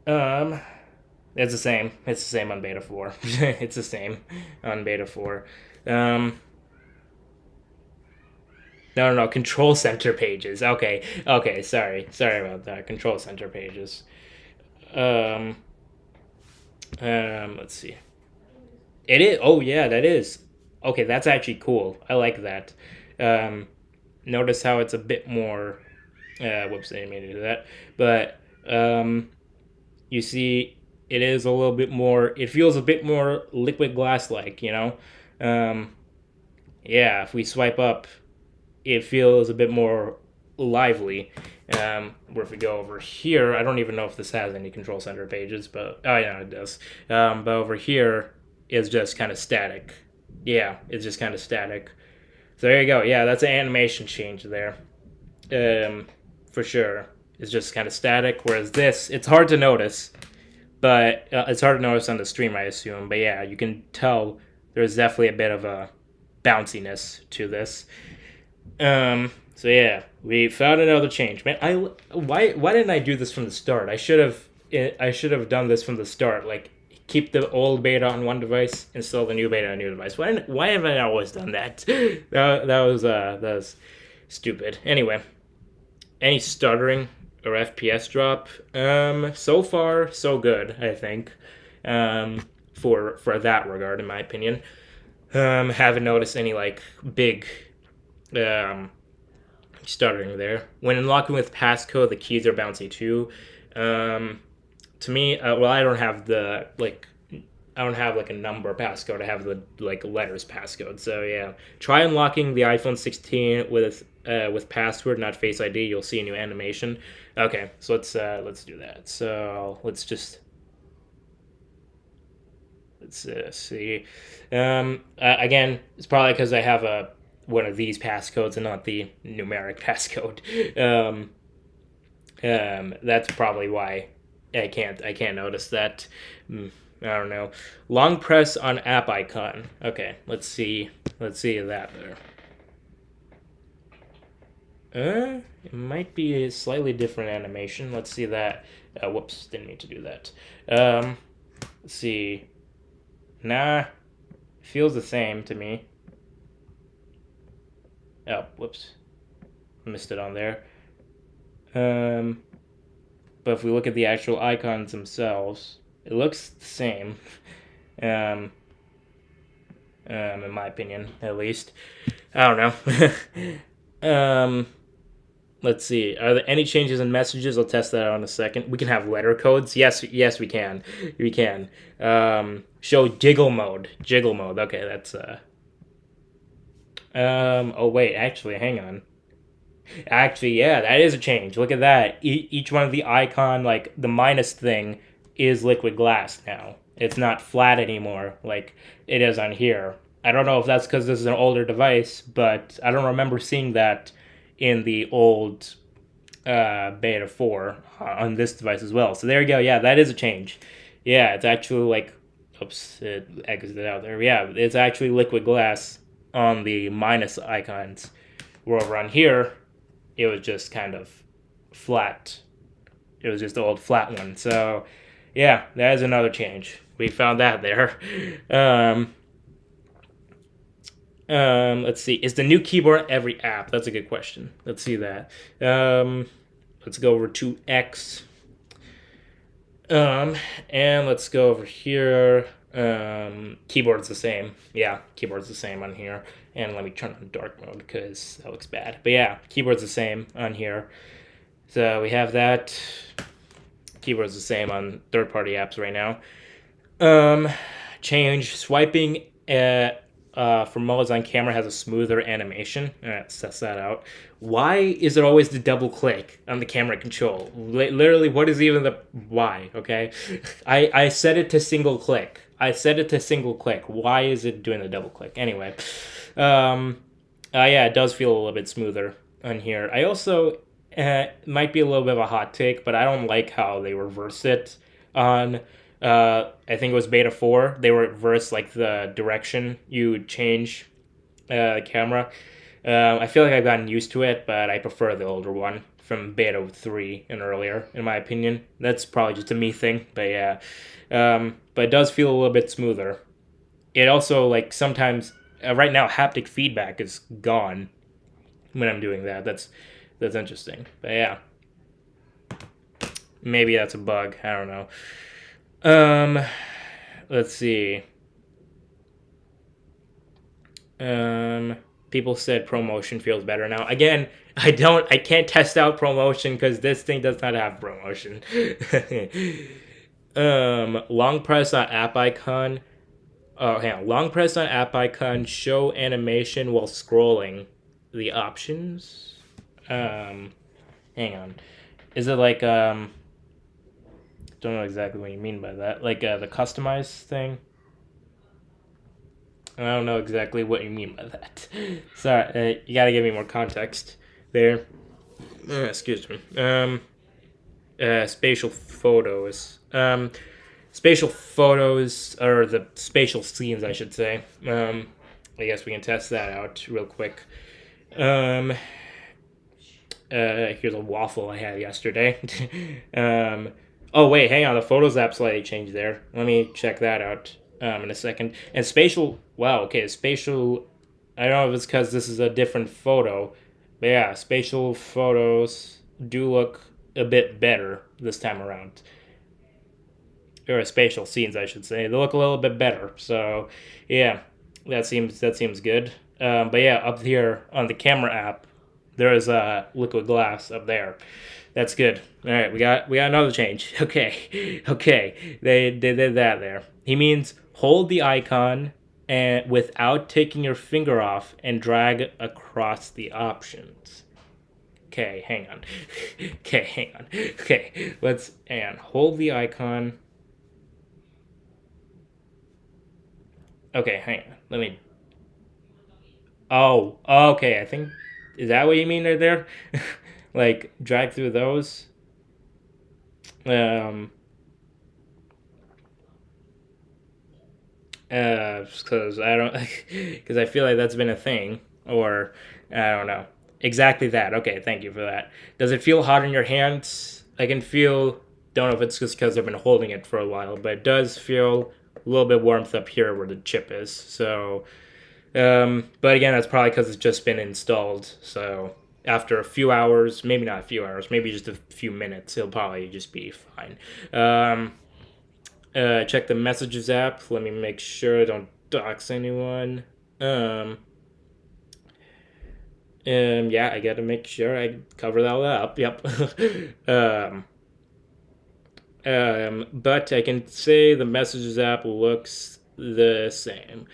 It's the same. It's the same on beta 4. It's the same on beta 4. No, control center pages. Okay, sorry about that. Control center pages. Let's see. It is. Oh yeah, that is. Okay, that's actually cool. I like that. Notice how it's a bit more. Whoops, I didn't mean to do that. But you see, it is a little bit more. It feels a bit more liquid glass-like. Yeah, if we swipe up, it feels a bit more lively. Where if we go over here, I don't even know if this has any control center pages, but oh yeah, it does. But over here is just kind of static. Yeah, it's just kind of static. So there you go. Yeah, that's an animation change there. For sure. It's just kind of static, whereas this, it's hard to notice, but it's hard to notice on the stream, I assume. But yeah, you can tell there's definitely a bit of a bounciness to this. So yeah, we found another change. Man, why didn't I do this from the start? I should have done this from the start. Like, keep the old beta on one device, install the new beta on a new device. Why have I always done that? that was stupid. Anyway, any stuttering or FPS drop? So far so good, I think. For that regard, in my opinion. Haven't noticed any like big stuttering there. When unlocking with passcode, the keys are bouncy too. To me, well, I don't have like a number passcode. I have the like letters passcode. So yeah, try unlocking the iPhone 16 with password, not Face ID. You'll see a new animation. Okay, so let's do that. So let's see. Again, it's probably because I have one of these passcodes and not the numeric passcode. That's probably why I can't notice that. I don't know. Long press on app icon. Okay, let's see that there. It might be a slightly different animation. Let's see that. Whoops, didn't mean to do that. Let's see. Nah, feels the same to me. Oh, whoops, missed it on there. Um, but if we look at the actual icons themselves, it looks the same. Um, in my opinion, at least. I don't know. Let's see. Are there any changes in messages? I'll test that out in a second. We can have letter codes. Yes, we can. We can. Show jiggle mode. Jiggle mode. Okay, that's Oh wait, actually, hang on. Actually, yeah, that is a change. Look at that. Each one of the icon, like the minus thing, is liquid glass now. It's not flat anymore like it is on here. I don't know if that's because this is an older device, but I don't remember seeing that in the old beta 4 on this device as well. So there you go. Yeah, that is a change. Yeah, it's actually like, oops, it exited out there. Yeah, it's actually liquid glass on the minus icons. Where over on here, it was just kind of flat. It was just the old flat one. So yeah, that is another change. We found that there. Um, let's see. Is the new keyboard every app? That's a good question. Let's see that. Let's go over to X. And let's go over here. Keyboard's the same. Yeah, keyboard's the same on here. And let me turn on dark mode because that looks bad. But yeah, keyboard's the same on here. So we have that. Keyboard's the same on third-party apps right now. Change swiping for modes on camera has a smoother animation. Let's test that out. Why is it always the double click on the camera control? Literally, what is even the why? Okay, I set it to single click. Why is it doing the double click? Anyway, yeah, it does feel a little bit smoother on here. I also might be a little bit of a hot take, but I don't like how they reverse it on. I think it was beta 4. They reversed like the direction you would change the camera. I feel like I've gotten used to it, but I prefer the older one from beta 3 and earlier, in my opinion. That's probably just a me thing, but yeah. But it does feel a little bit smoother. It also, like, sometimes, right now, haptic feedback is gone when I'm doing that. That's interesting. But yeah. Maybe that's a bug. I don't know. Let's see. People said ProMotion feels better now. Again, I can't test out ProMotion because this thing does not have ProMotion. Long press on app icon. Oh, hang on. Long press on app icon, show animation while scrolling the options. Hang on. Is it like, don't know exactly what you mean by that. Like, the customize thing? I don't know exactly what you mean by that. Sorry, you gotta give me more context there. Excuse me. Spatial photos. Spatial photos, or the spatial scenes, I should say. I guess we can test that out real quick. Here's a waffle I had yesterday. Oh wait, hang on. The Photos app slightly changed there. Let me check that out in a second. And spatial. Wow. Okay, spatial. I don't know if it's because this is a different photo, but yeah, spatial photos do look a bit better this time around. Or spatial scenes, I should say. They look a little bit better. So, yeah, that seems good. But yeah, up here on the camera app, there is a liquid glass up there. That's good. All right, we got another change. Okay, they did that there. He means hold the icon and without taking your finger off and drag across the options. Okay, hang on. Okay, let's hold the icon. Okay, hang on. Let me. Oh, okay. I think is that what you mean right there? Like drag through those. Because I don't, because I feel like that's been a thing, or I don't know. Exactly that. Okay, thank you for that. Does it feel hot in your hands? I can feel. Don't know if it's just because I've been holding it for a while, but it does feel a little bit warmth up here where the chip is. So, but again, that's probably because it's just been installed. So after a few hours, maybe not a few hours, maybe just a few minutes, it'll probably just be fine. Check the messages app. Let me make sure I don't dox anyone. Yeah, I gotta make sure I cover that all up. Yep. But I can say the messages app looks the same.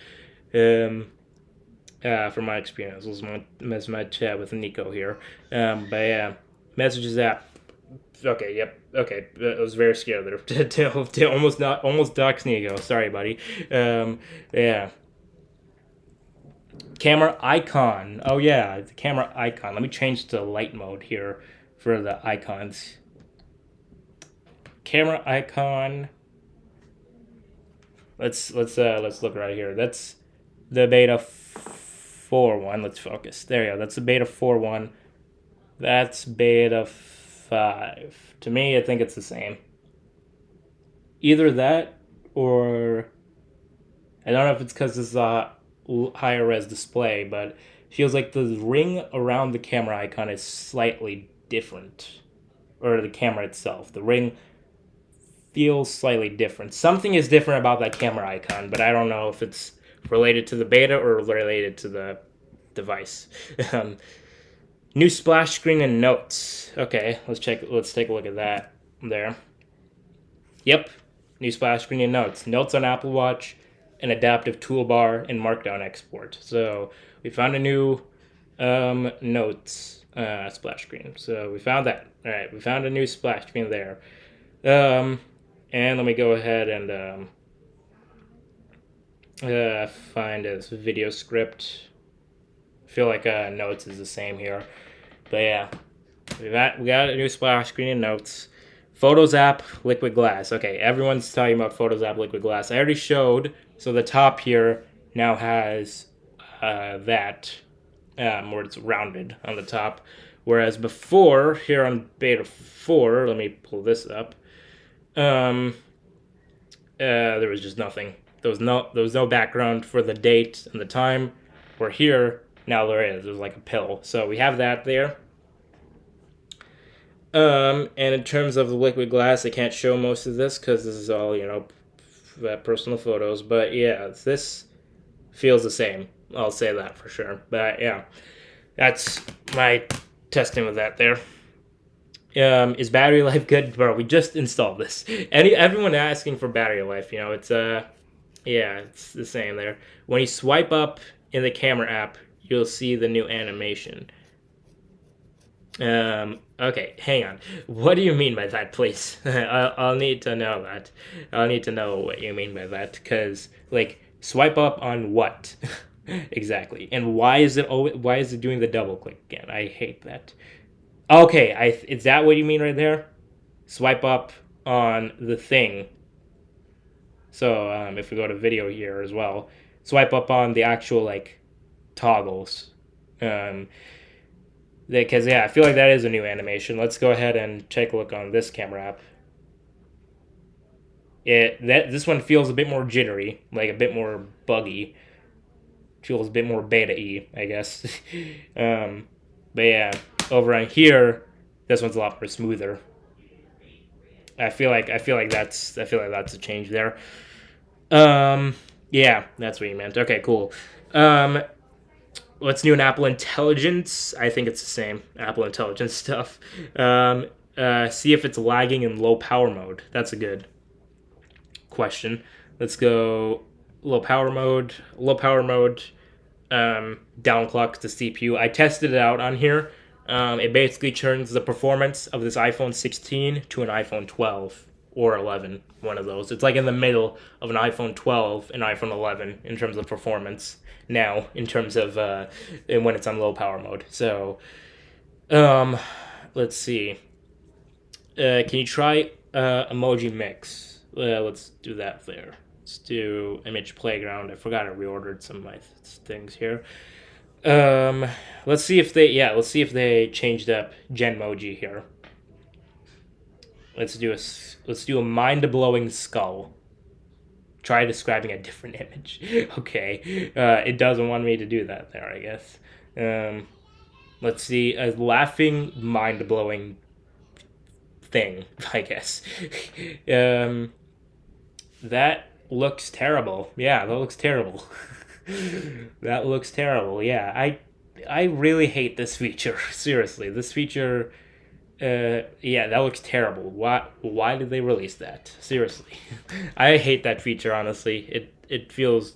From my experience, this was my chat with Nico here. But yeah, messages app. Okay, yep. Okay, I was very scared there. to almost dox Nico. Sorry, buddy. Yeah. Camera icon. Oh yeah, the camera icon. Let me change to light mode here for the icons. Camera icon. Let's look right here. That's the beta 4 one. Let's focus. There you go. That's the beta 4 one. That's beta 5. To me, I think it's the same. Either that or I don't know if it's because this is a higher res display, but it feels like the ring around the camera icon is slightly different. Or the camera itself. The ring feels slightly different. Something is different about that camera icon, but I don't know if it's related to the beta or related to the device. New splash screen and notes. Okay, let's take a look at that there. Yep, new splash screen and notes. Notes on Apple Watch, an adaptive toolbar, and Markdown export. So we found a new notes splash screen. So we found that. All right, we found a new splash screen there. And let me go ahead and find this video script. I feel like notes is the same here. But yeah, we got a new splash screen and notes. Photos app, liquid glass. Okay, everyone's talking about Photos app, liquid glass. I already showed. So the top here now has that, where it's rounded on the top. Whereas before, here on beta 4, let me pull this up. There was just nothing. There was no background for the date and the time. Where here, now there is. There's like a pill. So we have that there. And in terms of the liquid glass, I can't show most of this because this is all, personal photos. But yeah, this feels the same. I'll say that for sure. But yeah, that's my testing with that there. Is battery life good? Bro, we just installed this. Everyone asking for battery life, it's it's the same there. When you swipe up in the camera app, you'll see the new animation. Okay, hang on. What do you mean by that, please? I'll need to know that. I'll need to know what you mean by that, because swipe up on what exactly, and why is it doing the double click again? I hate that. Okay, is that what you mean right there? Swipe up on the thing. So if we go to video here as well, swipe up on the actual toggles. Because I feel like that is a new animation. Let's go ahead and take a look on this camera app. This one feels a bit more jittery, like a bit more buggy. Feels a bit more beta-y, I guess. But yeah, over on here, this one's a lot more smoother. I feel like that's a change there. Yeah, that's what you meant. Okay, cool. What's new in Apple Intelligence? I think it's the same Apple Intelligence stuff. See if it's lagging in low power mode. That's a good question. Let's go low power mode. Low power mode. Downclock the CPU. I tested it out on here. It basically turns the performance of this iPhone 16 to an iPhone 12 or 11, one of those. It's like in the middle of an iPhone 12 and iPhone 11 in terms of performance now, in terms of when it's on low power mode. So, let's see. Can you try emoji mix? Let's do that there. Let's do image playground. I forgot I reordered some of my things here. Let's see if they changed up Genmoji here. Let's do a mind-blowing skull. Try describing a different image. Okay, it doesn't want me to do that there, I guess. Let's see a laughing, mind-blowing thing, I guess. That looks terrible. Yeah, that looks terrible. That looks terrible. Yeah, I really hate this feature. Seriously, this feature. Yeah, that looks terrible. Why did they release that? Seriously, I hate that feature. Honestly, it feels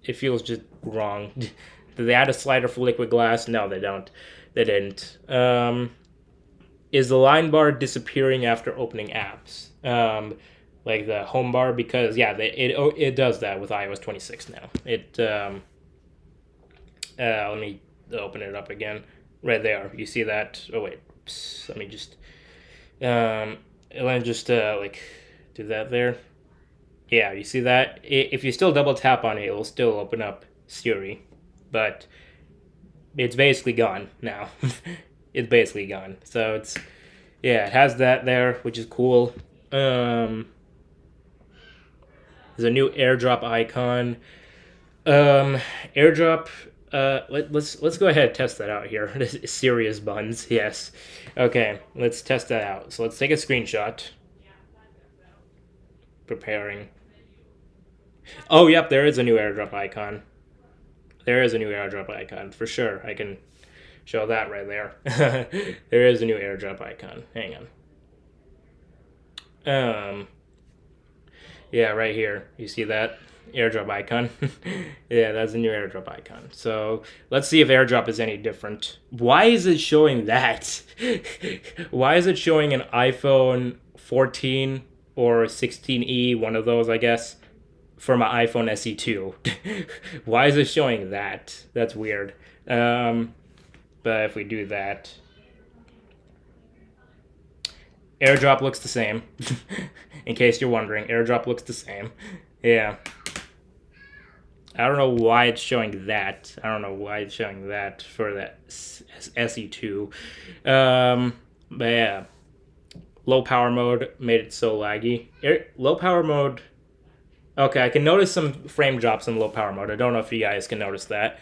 just wrong. Did they add a slider for liquid glass? No, they don't. They didn't. Is the line bar disappearing after opening apps? Like the home bar, because yeah, it does that with iOS 26 now. Let me open it up again. Right there, you see that? Oh wait, let me just like do that there. Yeah, you see that? If you still double tap on it, it'll still open up Siri, but it's basically gone now. It's basically gone. So it has that there, which is cool. There's a new AirDrop icon. AirDrop. Let's go ahead and test that out here. Serious buns, yes. Okay, let's test that out. So let's take a screenshot. Preparing. Oh, yep, there is a new AirDrop icon. There is a new AirDrop icon for sure. I can show that right there. There is a new AirDrop icon. Hang on. Yeah, right here. You see that AirDrop icon? Yeah, that's a new AirDrop icon. So let's see if AirDrop is any different. Why is it showing that? Why is it showing an iPhone 14 or 16e, one of those, I guess, for my iPhone SE2? Why is it showing that? That's weird. But if we do that, AirDrop looks the same. In case you're wondering, AirDrop looks the same. Yeah. I don't know why it's showing that. I don't know why it's showing that for that SE2. But yeah. Low power mode made it so laggy. Low power mode. Okay, I can notice some frame drops in low power mode. I don't know if you guys can notice that.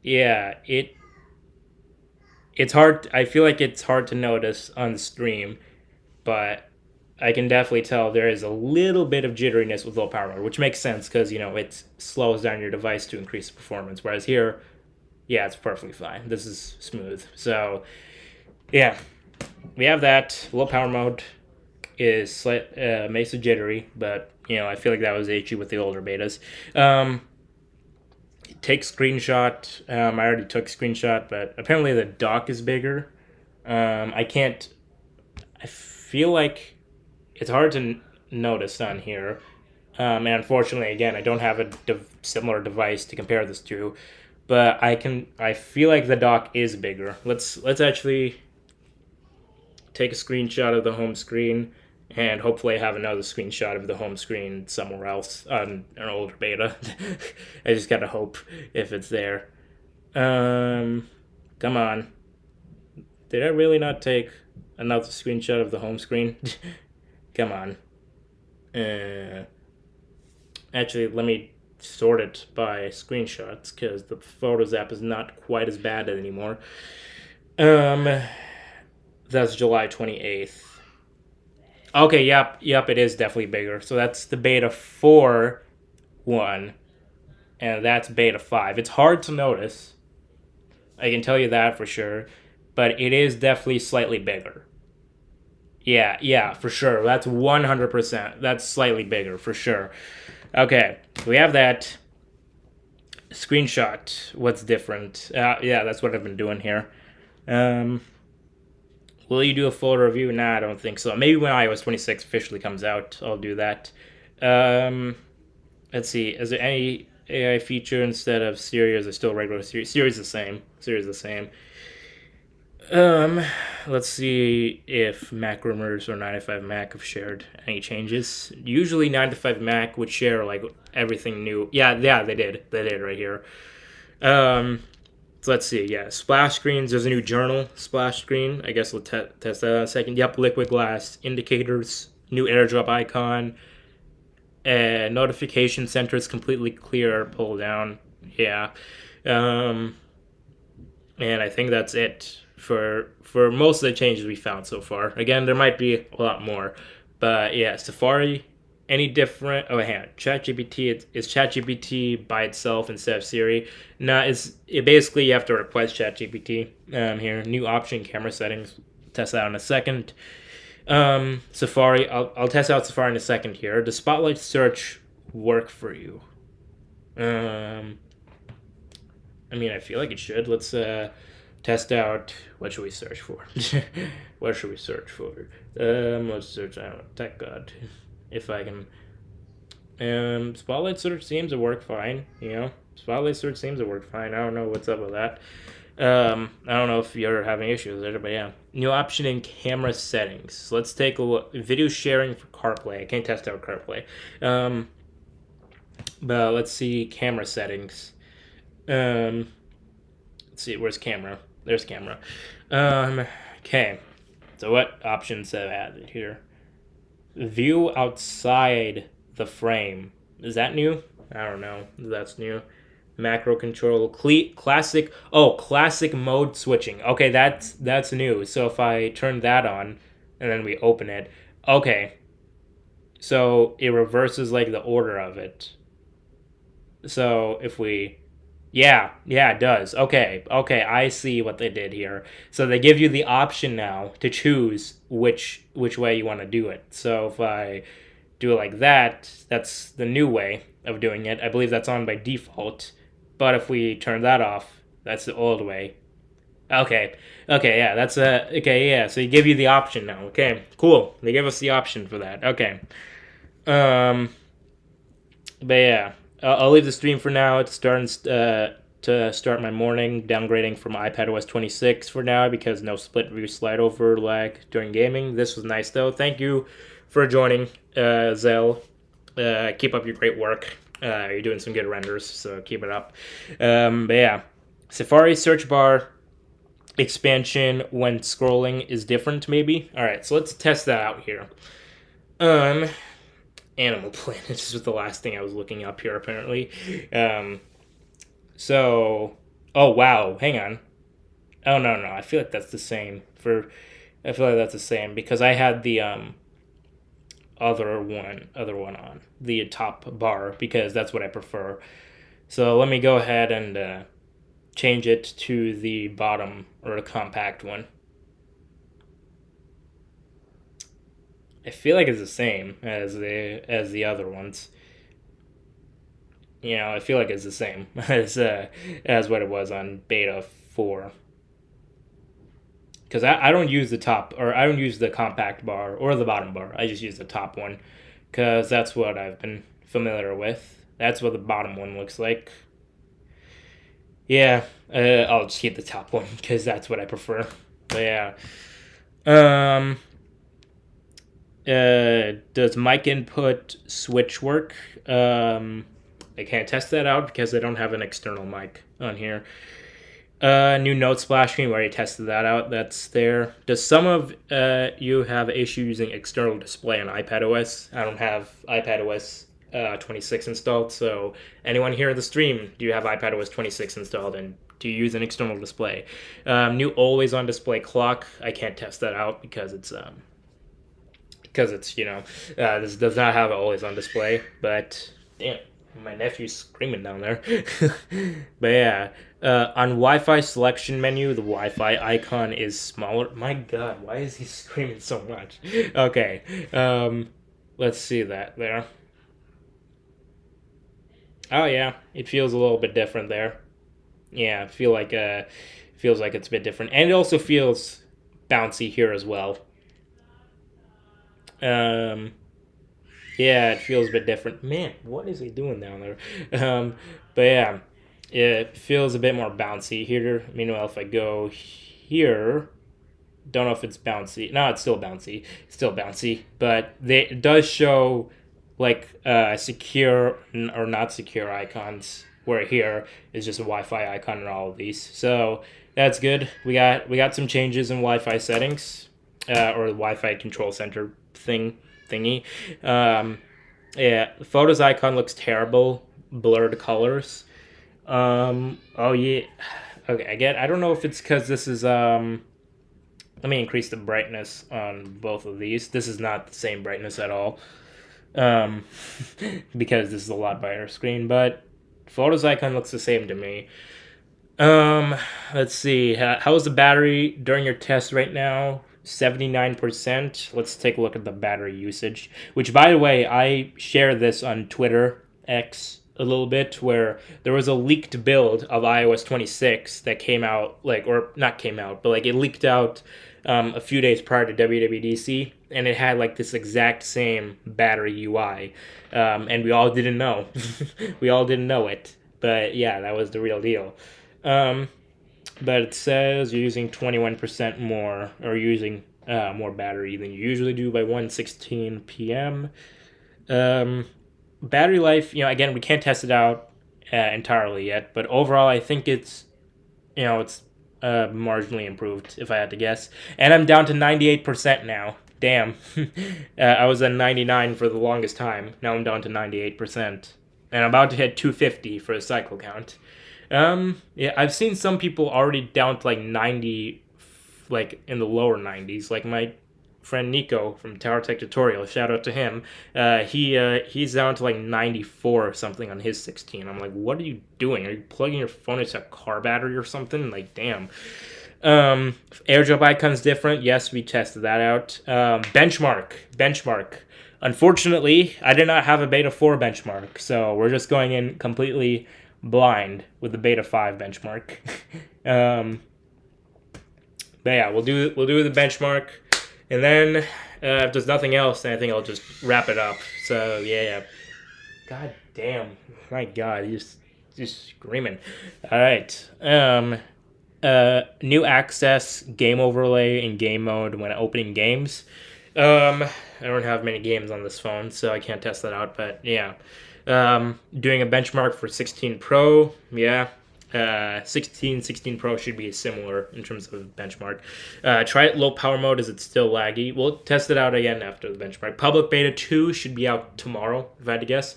Yeah, it's hard. I feel like it's hard to notice on the stream, but I can definitely tell there is a little bit of jitteriness with low power mode, which makes sense because, it slows down your device to increase performance. Whereas here, yeah, it's perfectly fine. This is smooth. So, yeah, we have that. Low power mode is makes it jittery, but, I feel like that was the issue with the older betas. Take screenshot. I already took screenshot, but apparently the dock is bigger. I feel like it's hard to notice on here. And unfortunately, again, I don't have a similar device to compare this to, but I feel like the dock is bigger. Let's actually take a screenshot of the home screen, and hopefully I have another screenshot of the home screen somewhere else on an older beta. I just gotta hope if it's there. Come on. Did I really not take another screenshot of the home screen? Come on. Actually, let me sort it by screenshots, because the Photos app is not quite as bad anymore. That's July 28th. Okay, yep, it is definitely bigger. So that's the beta 4 one, and that's beta 5. It's hard to notice. I can tell you that for sure, but it is definitely slightly bigger. Yeah, for sure. That's 100%. That's slightly bigger, for sure. Okay, we have that. Screenshot. What's different? Yeah, that's what I've been doing here. Will you do a full review? Nah, I don't think so. Maybe when iOS 26 officially comes out, I'll do that. Let's see. Is there any AI feature instead of Siri, or is it still regular Siri? Siri's the same. Um, let's see if Mac Rumors or 95 Mac have shared any changes. Usually 95 Mac would share like everything new. Yeah, they did. They did right here. Um, so let's see. Yeah, splash screens. There's a new journal splash screen. I guess we'll test that in a second. Yep, liquid glass indicators. New AirDrop icon. And notification center is completely clear. Pull down. Yeah. Um, and I think that's it for most of the changes we found so far. Again, there might be a lot more, but yeah, Safari. Any different? Oh, hang on. ChatGPT is ChatGPT by itself instead of Siri. No, it basically you have to request ChatGPT. Here, new option, camera settings. Test that in a second. Safari. I'll test out Safari in a second. Here, does Spotlight search work for you? I mean, I feel like it should. Let's test out. What should we search for? What should we search for? Let's search. I don't know. Tech God. If I can. Spotlight search seems to work fine. You know, Spotlight search seems to work fine. I don't know what's up with that. I don't know if you're having issues with it, but yeah. New option in camera settings. So let's take a look. Video sharing for CarPlay. I can't test out CarPlay. But let's see camera settings. Let's see, where's camera? There's camera. Okay. So what options have added here? View outside the frame. Is that new? I don't know. That's new. Macro control. Classic. Oh, classic mode switching. Okay, that's new. So if I turn that on and then we open it. Okay. So it reverses like the order of it. So if we yeah, it does. Okay, I see what they did here. So they give you the option now to choose which way you want to do it. So if I do it like that, that's the new way of doing it. I believe that's on by default. But if we turn that off, that's the old way. Okay, yeah, that's okay, yeah. So they give you the option now. Okay, cool. They give us the option for that. Okay. Um, but yeah, I'll leave the stream for now. It's starting to start my morning, downgrading from iPadOS 26 for now because no split view slide over lag during gaming. This was nice though. Thank you for joining, Zell. Keep up your great work. You're doing some good renders, so keep it up. But yeah, Safari search bar expansion when scrolling is different, maybe. All right, so let's test that out here. Animal Planet. This was the last thing I was looking up here, apparently. So, oh wow, hang on. Oh no, I feel like that's the same. I feel like that's the same because I had the other one on the top bar because that's what I prefer. So let me go ahead and change it to the bottom or the compact one. I feel like it's the same as the other ones. You know, I feel like it's the same as what it was on beta 4. Because I don't use the top, or I don't use the compact bar or the bottom bar. I just use the top one because that's what I've been familiar with. That's what the bottom one looks like. Yeah, I'll just keep the top one because that's what I prefer. But yeah. Does mic input switch work? I can't test that out because I don't have an external mic on here. New note splash screen. We already tested that out. That's there. Does some of you have issue using external display on iPadOS? I don't have iPadOS 26 installed. So anyone here in the stream, do you have iPadOS 26 installed and do you use an external display? New always on display clock. I can't test that out because it's this does not have it always on display. But damn. My nephew's screaming down there. But yeah, on Wi-Fi selection menu, the Wi-Fi icon is smaller. My God, why is he screaming so much? Okay, let's see that there. Oh yeah, it feels a little bit different there. Yeah, feels like it's a bit different, and it also feels bouncy here as well. Yeah, it feels a bit different. Man, what is he doing down there? But yeah, it feels a bit more bouncy here. Meanwhile, if I go here, Don't know if it's bouncy. No, it's still bouncy. It's still bouncy, but it does show like secure or not secure icons. Where here is just a Wi-Fi icon in all of these. So that's good. We got some changes in Wi-Fi settings or the Wi-Fi control center thingy. Yeah, the photos icon looks terrible, blurred colors. Oh yeah. Okay, again, I don't know if it's because this is let me increase the brightness on both of these. This is not the same brightness at all. Um, because this is a lot brighter screen, but photos icon looks the same to me. Um, let's see. How is the battery during your test right now? 79%. Let's take a look at the battery usage, which, by the way, I share this on Twitter X a little bit, where there was a leaked build of iOS 26 that came out, like, or not came out, but like it leaked out a few days prior to WWDC, and it had like this exact same battery UI, and we all didn't know. We all didn't know it, but yeah, that was the real deal. Um, but it says you're using 21% more, or using more battery than you usually do by 1:16 p.m. Battery life, again, we can't test it out entirely yet, but overall, I think it's marginally improved, if I had to guess. And I'm down to 98% now. Damn. I was at 99 for the longest time. Now I'm down to 98%. And I'm about to hit 250 for a cycle count. Yeah, I've seen some people already down to like 90, like in the lower 90s, like my friend Nico from Tower Tech Tutorial. Shout out to him. He's down to like 94 or something on his 16. I'm like, what are you doing? Are you plugging your phone into a car battery or something? Like, damn. AirDrop icon's different. Yes, we tested that out. Benchmark. Unfortunately, I did not have a beta 4 benchmark, so we're just going in completely blind with the beta 5 benchmark. But yeah, we'll do the benchmark, and then if there's nothing else, then I think I'll just wrap it up. So yeah. God damn, my God, he's just screaming. All right. New access game overlay in game mode when opening games. I don't have many games on this phone, so I can't test that out. But yeah. Doing a benchmark for 16 Pro, yeah. 16 Pro should be similar in terms of benchmark. Try it low power mode. Is it still laggy? We'll test it out again after the benchmark. Public beta 2 should be out tomorrow, if I had to guess.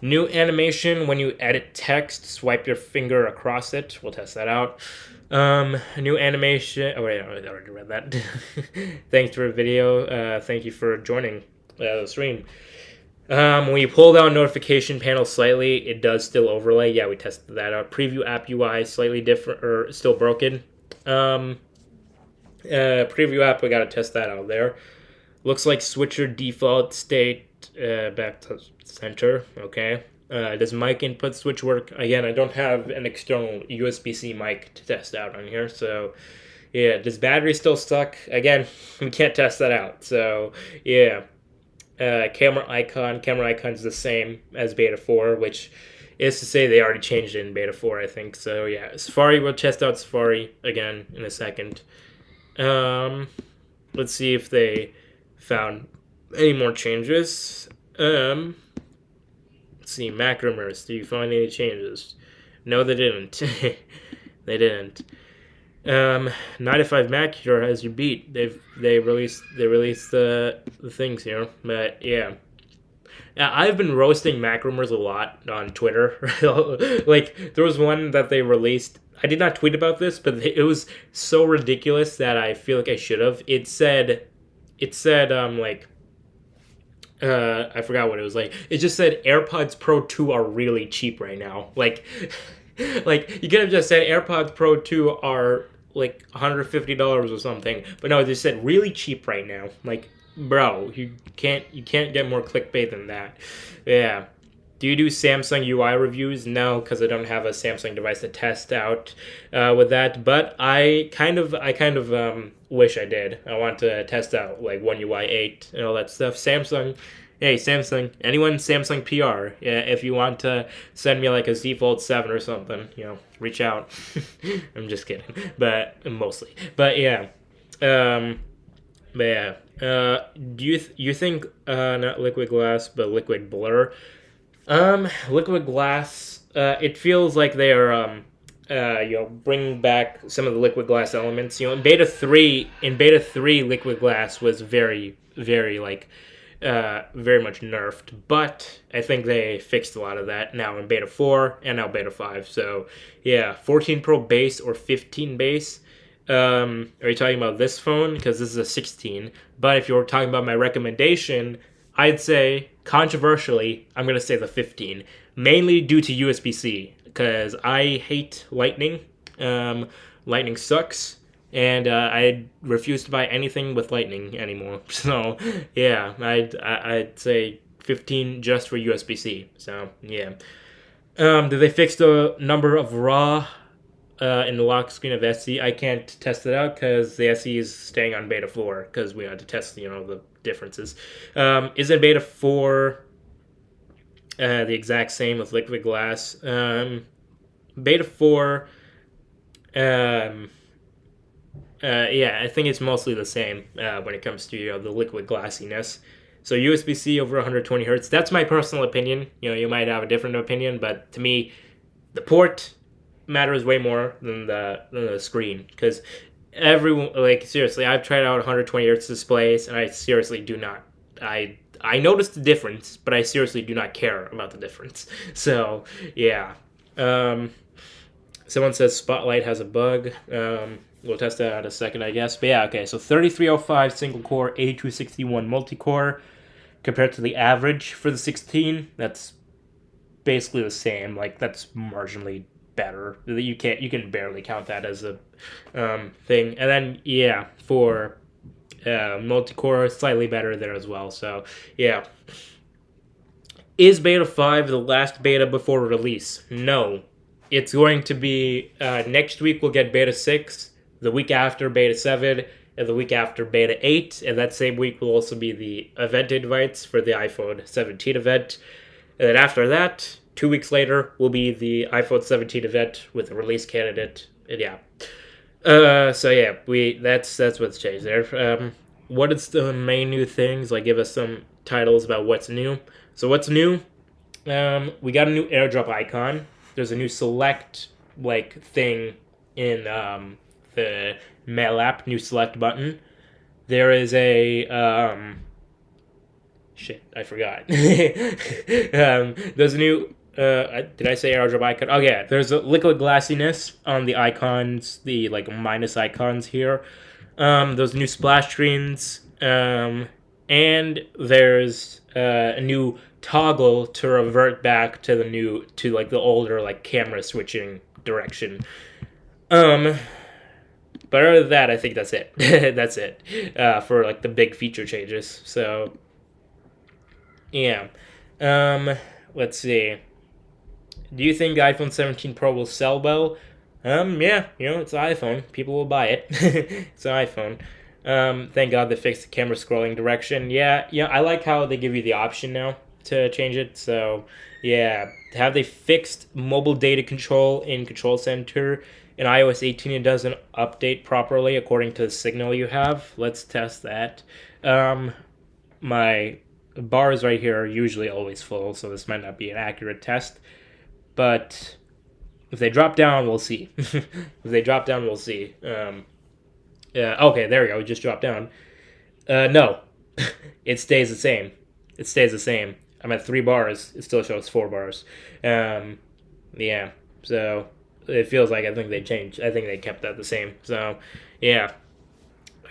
New animation when you edit text, swipe your finger across it. We'll test that out. New animation. Oh wait, I already read that. Thanks for the video. Thank you for joining the stream. When you pull down notification panel slightly, it does still overlay. Yeah, we tested that out. Preview app UI slightly different or still broken. Preview app, we gotta test that out there. Looks like switcher default state back to center. Okay. Does mic input switch work? Again, I don't have an external USB-C mic to test out on here, so yeah. Does battery still stuck? Again, we can't test that out. So yeah. Camera icon's the same as beta 4, which is to say they already changed it in beta 4, I think. So yeah, Safari, we'll test out Safari again in a second. Let's see if they found any more changes. Let's see, macros. Do you find any changes? No, they didn't. They didn't. 95 Mac Hero has you beat. They released the things here, but yeah. I've been roasting Mac rumors a lot on Twitter. Like there was one that they released. I did not tweet about this, but it was so ridiculous that I feel like I should have. It said like I forgot what it was like. It just said AirPods Pro 2 are really cheap right now. Like you could have just said AirPods Pro 2 are like $150 or something, but no, they said really cheap right now. Like, bro, you can't get more clickbait than that. Yeah. Do you do Samsung UI reviews? No, because I don't have a Samsung device to test out with that. But I kind of wish I did. I want to test out like One UI 8 and all that stuff. Samsung. Hey, Samsung, anyone Samsung PR, yeah, if you want to send me like a Z Fold 7 or something, reach out. I'm just kidding, but mostly. But yeah, But yeah, do you think not liquid glass but liquid blur? Liquid glass. It feels like they are bringing back some of the liquid glass elements. In beta three, liquid glass was very like very much nerfed, but I think they fixed a lot of that now in beta 4 and now beta 5. So yeah, 14 Pro base or 15 base. Are you talking about this phone? Because this is a 16. But if you're talking about my recommendation, I'd say, controversially, I'm going to say the 15. Mainly due to USB-C. Because I hate Lightning. Lightning sucks. And I refuse to buy anything with Lightning anymore. So, yeah, I'd say 15 just for USB-C. So, yeah. Did they fix the number of RAW in the lock screen of SE? I can't test it out because the SE is staying on beta 4 because we had to test, the differences. Isn't beta 4 the exact same with liquid glass? Beta 4, yeah, I think it's mostly the same when it comes to the liquid glassiness. So USB-C over 120 hertz. That's my personal opinion. You might have a different opinion, but to me, the port matters way more than the screen, because everyone, like, seriously, I've tried out 120 hertz displays and I seriously do not. I noticed the difference, but I seriously do not care about the difference. So yeah. Someone says Spotlight has a bug. We'll test that out in a second, I guess. But yeah, okay. So 3305 single core, 8261 multi core, compared to the average for the 16. That's basically the same. Like, that's marginally better. You can barely count that as a thing. And then yeah, for multi-core, slightly better there as well. So yeah. Is beta 5 the last beta before release? No. It's going to be next week we'll get beta 6, the week after beta 7, and the week after beta 8, and that same week will also be the event invites for the iPhone 17 event. And then after that, 2 weeks later, will be the iPhone 17 event with a release candidate. And yeah. So yeah, that's what's changed there. What is the main new things? Like, give us some titles about what's new. So what's new? We got a new AirDrop icon. There's a new select thing in the Mail app, new select button. There is a shit, I forgot. There's a new did I say AirDrop icon? Oh yeah, there's a liquid glassiness on the icons, the minus icons here. Those new splash screens, and there's a new toggle to revert back to the older camera switching direction. But other than that, I think that's it. That's it for the big feature changes. So yeah, let's see. Do you think the iPhone 17 Pro will sell well? Yeah, it's an iPhone. People will buy it. It's an iPhone. Thank God they fixed the camera scrolling direction. Yeah, I like how they give you the option now to change it. So, yeah. Have they fixed mobile data control in Control Center? In iOS 18, it doesn't update properly according to the signal you have. Let's test that. My bars right here are usually always full, so this might not be an accurate test. But if they drop down, we'll see. If they drop down, we'll see. Yeah, okay, there we go. It just dropped down. No, it stays the same. It stays the same. I'm at 3 bars. It still shows 4 bars. Yeah, so it feels like I think they changed. I think they kept that the same. So, yeah.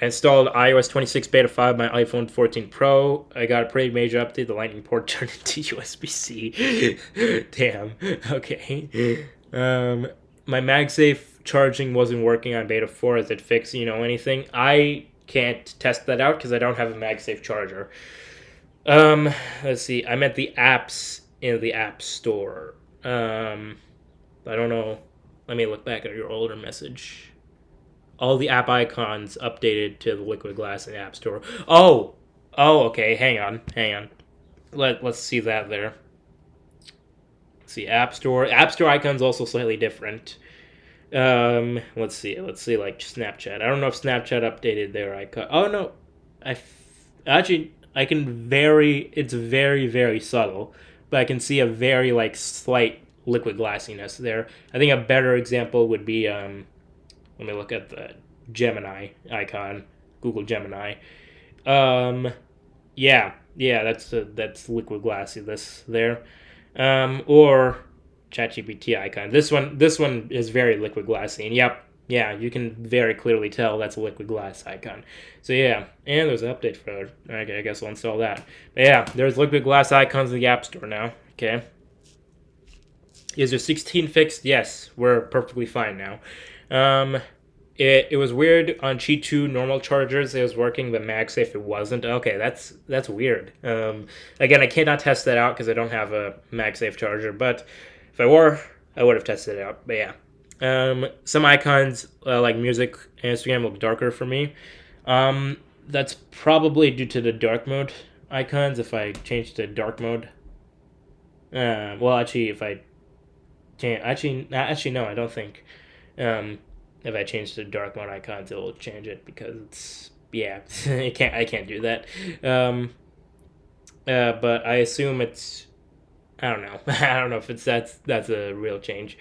I installed iOS 26 Beta 5 on my iPhone 14 Pro. I got a pretty major update. The Lightning port turned into USB-C. Damn. Okay. My MagSafe charging wasn't working on Beta 4. Is it fixed? Anything? I can't test that out because I don't have a MagSafe charger. Let's see. I'm at the apps in the App Store. I don't know. Let me look back at your older message. All the app icons updated to the liquid glass in the App Store. Oh, okay. Hang on. Let's see that there. Let's see, App Store. App Store icon's also slightly different. Let's see. Let's see, like Snapchat. I don't know if Snapchat updated their icon. Oh no, actually I can very. It's very very subtle, but I can see a very like slight liquid glassiness there. I think a better example would be Let me look at the Gemini icon, Google Gemini. Um, yeah, that's liquid glassy. This there, or ChatGPT icon. This one is very liquid glassy, and yep, yeah, you can very clearly tell that's a liquid glass icon. So yeah, and there's an update for it. Okay, I guess I'll install that. But yeah, there's liquid glass icons in the App Store now. Okay, is there 16 fixed? Yes, we're perfectly fine now. It was weird on Qi 2 normal chargers. It was working, but MagSafe it wasn't. Okay, that's weird. Again, I cannot test that out because I don't have a MagSafe charger. But if I were, I would have tested it out. But yeah, some icons like music and Instagram look darker for me. That's probably due to the dark mode icons. If I change to dark mode, well, actually, if I change, actually, no, I don't think. If I change to dark mode icons, it will change it because it's I can't do that. But I assume it's I don't know. I don't know if that's a real change.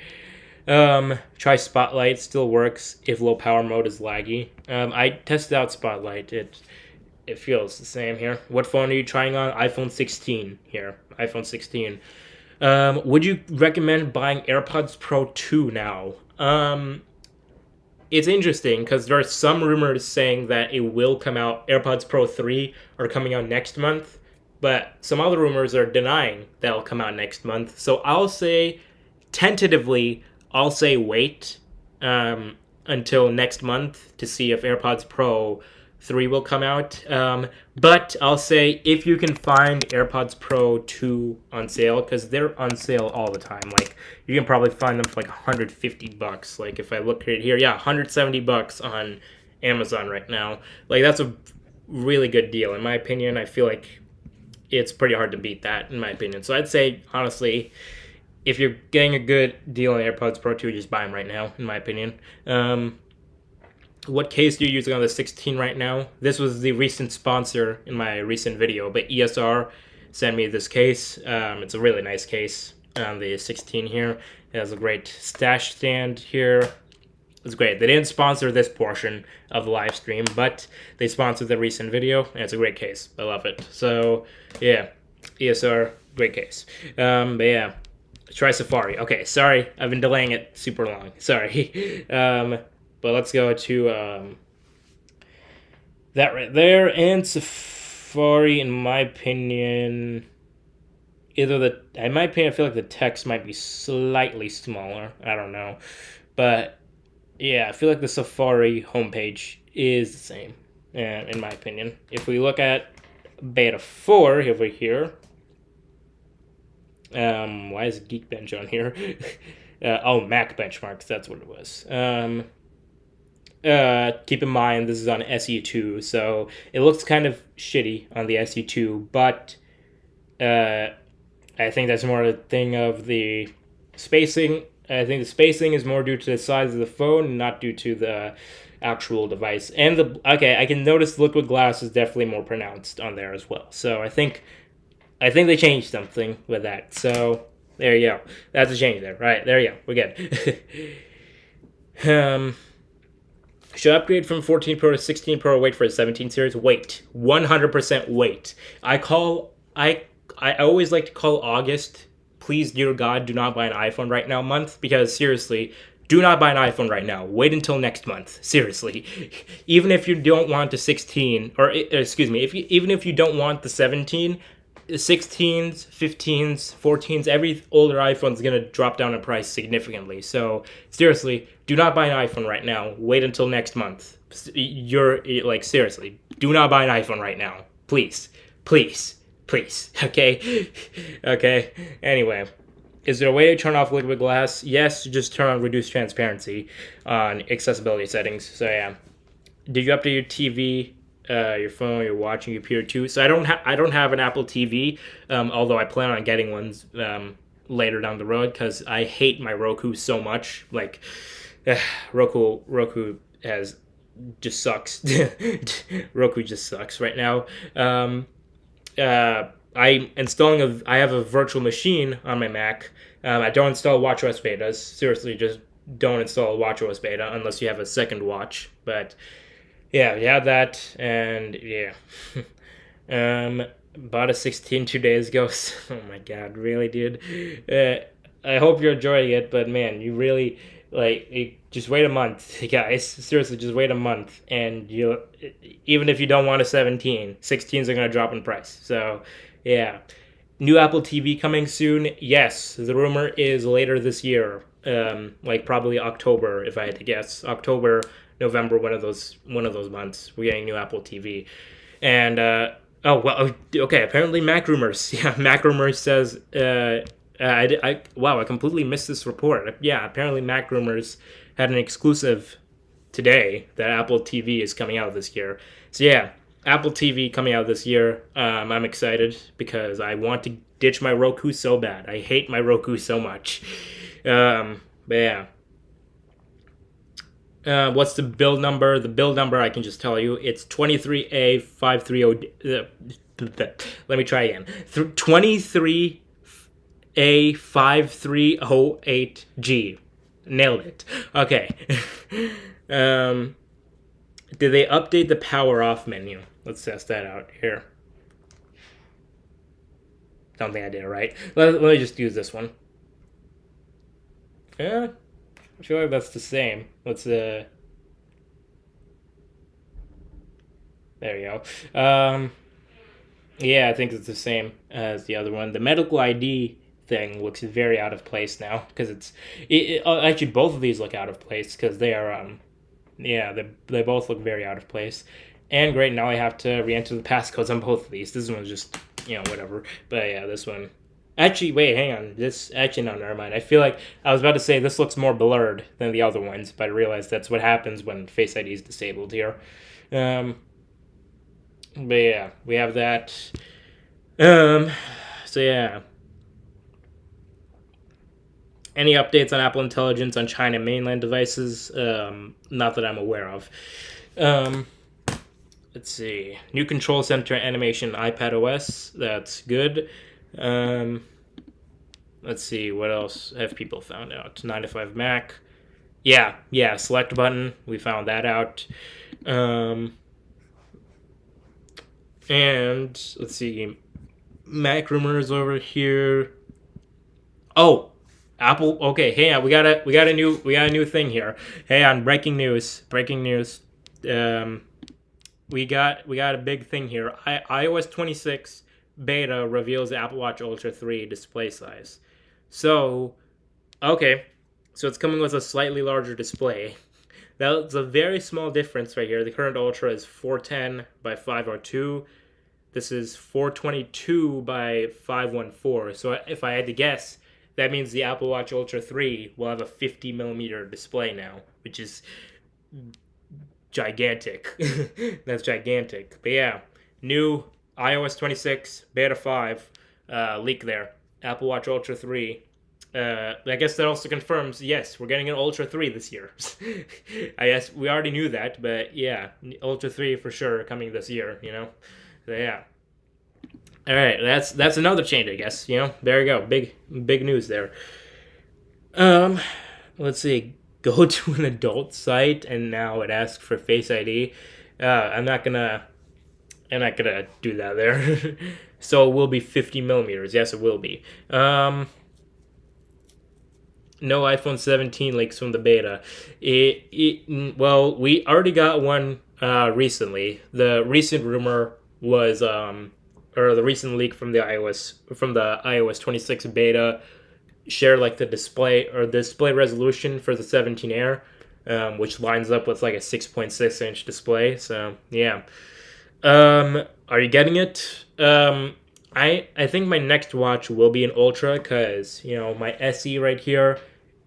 Try Spotlight, still works if low power mode is laggy. I tested out Spotlight. It feels the same here. What phone are you trying on? iPhone 16 here. iPhone 16. Would you recommend buying AirPods Pro 2 now? It's interesting because there are some rumors saying that it will come out. AirPods Pro 3 are coming out next month, but some other rumors are denying that'll come out next month. So I'll say, tentatively, I'll say wait until next month to see if AirPods Pro 3 will come out. But I'll say if you can find AirPods Pro 2 on sale, because they're on sale all the time. Like you can probably find them for like $150. Like if I look at it here, yeah, $170 on Amazon right now. Like that's a really good deal in my opinion. I feel like it's pretty hard to beat that in my opinion. So I'd say honestly, if you're getting a good deal on AirPods Pro 2, just buy them right now, in my opinion. What case are you using on the 16 right now? This was the recent sponsor in my recent video, but ESR sent me this case. It's a really nice case on the 16 here. It has a great stash stand here. It's great. They didn't sponsor this portion of the live stream, but they sponsored the recent video, and it's a great case. I love it. So, yeah, ESR, great case. But yeah, try Safari. Okay, sorry, I've been delaying it super long. Sorry. But let's go to that right there. And Safari, in my opinion, in my opinion, I feel like the text might be slightly smaller. I don't know. But yeah, I feel like the Safari homepage is the same, in my opinion. If we look at Beta 4 over here, why is Geekbench on here? Mac benchmarks, that's what it was. Keep in mind this is on SE2, so it looks kind of shitty on the SE2, but I think that's more a thing of the spacing. I think the spacing is more due to the size of the phone, not due to the actual device. And I can notice liquid glass is definitely more pronounced on there as well. So I think they changed something with that. So there you go. That's a change there. Right, there you go. We're good. Should I upgrade from 14 Pro to 16 Pro or wait for a 17 series? Wait. 100% wait. I always like to call August, please, dear God, do not buy an iPhone right now month, because seriously, do not buy an iPhone right now. Wait until next month. Seriously. Even if you don't want the 16, or excuse me, even if you don't want the 17, 16s, 15s, 14s, every older iPhone is going to drop down in price significantly. So seriously, do not buy an iPhone right now. Wait until next month. Seriously, do not buy an iPhone right now. Please. Okay? Okay. Anyway, is there a way to turn off liquid glass? Yes, just turn on reduce transparency on accessibility settings. So yeah. Did you update your TV? Your phone, your watch, and your computer too. So I don't have an Apple TV, although I plan on getting ones later down the road because I hate my Roku so much. Like, Roku has just sucks. Roku just sucks right now. I have a virtual machine on my Mac. I don't install WatchOS betas. Seriously, just don't install WatchOS beta unless you have a second watch. But yeah, we have that, and yeah. Bought a 16 2 days ago. Oh my god, really, dude? I hope you're enjoying it, but man, you really just wait a month, guys. Seriously, just wait a month, and you, even if you don't want a 17, 16s are gonna drop in price. So, yeah. New Apple TV coming soon. Yes, the rumor is later this year. Like probably October, if I had to guess. October, November, one of those months. We're getting new Apple TV, and oh well, okay. Apparently, Mac rumors. Yeah, Mac rumors says. Wow, I completely missed this report. Yeah, apparently Mac rumors had an exclusive today that Apple TV is coming out this year. So yeah, Apple TV coming out this year. I'm excited because I want to ditch my Roku so bad. I hate my Roku so much. But yeah. What's the build number? The build number, I can just tell you. It's 23A530. Let me try again. 23A5308G. Nailed it. Okay. Did they update the power off menu? Let's test that out here. Don't think I did it right. Let me just use this one. Yeah, I feel like that's the same. There you go. Yeah, I think it's the same as the other one. The medical ID thing looks very out of place now because actually both of these look out of place because they are yeah, they both look very out of place. And great, now I have to re-enter the passcodes on both of these. This one's just whatever. But yeah, this one. Actually, wait, hang on. No, never mind. I feel like I was about to say this looks more blurred than the other ones, but I realized that's what happens when Face ID is disabled here. But yeah, we have that. So yeah. Any updates on Apple Intelligence on China mainland devices? Not that I'm aware of. Let's see. New control center animation iPadOS. That's good. Let's see. What else have people found out? 9 to 5 Mac. Yeah. Select button. We found that out. And let's see. Mac rumors over here. Oh, Apple. Okay, hey, we got a new thing here. Hey, on breaking news. We got a big thing here. iOS 26 beta reveals the Apple Watch Ultra 3 display size. So, okay, so it's coming with a slightly larger display. That's a very small difference right here. The current Ultra is 410 by 502. This is 422 by 514. So if I had to guess, that means the Apple Watch Ultra 3 will have a 50 millimeter display now, which is gigantic. That's gigantic. But yeah, new iOS 26 beta 5 leak there. Apple Watch Ultra 3. I guess that also confirms, yes, we're getting an Ultra 3 this year. I guess we already knew that, but yeah, Ultra 3 for sure coming this year, So yeah. All right, that's another change, I guess, There you go. Big news there. Let's see. Go to an adult site and now it asks for Face ID. I'm not gonna do that there. So it will be 50 millimeters. Yes, it will be. No iPhone 17 leaks from the beta. Well, we already got one recently. The recent rumor was or the recent leak from the iOS 26 beta share like the display resolution for the 17 Air, which lines up with like a 6.6 inch display. So yeah. Are you getting it? I think my next watch will be an Ultra because my SE right here,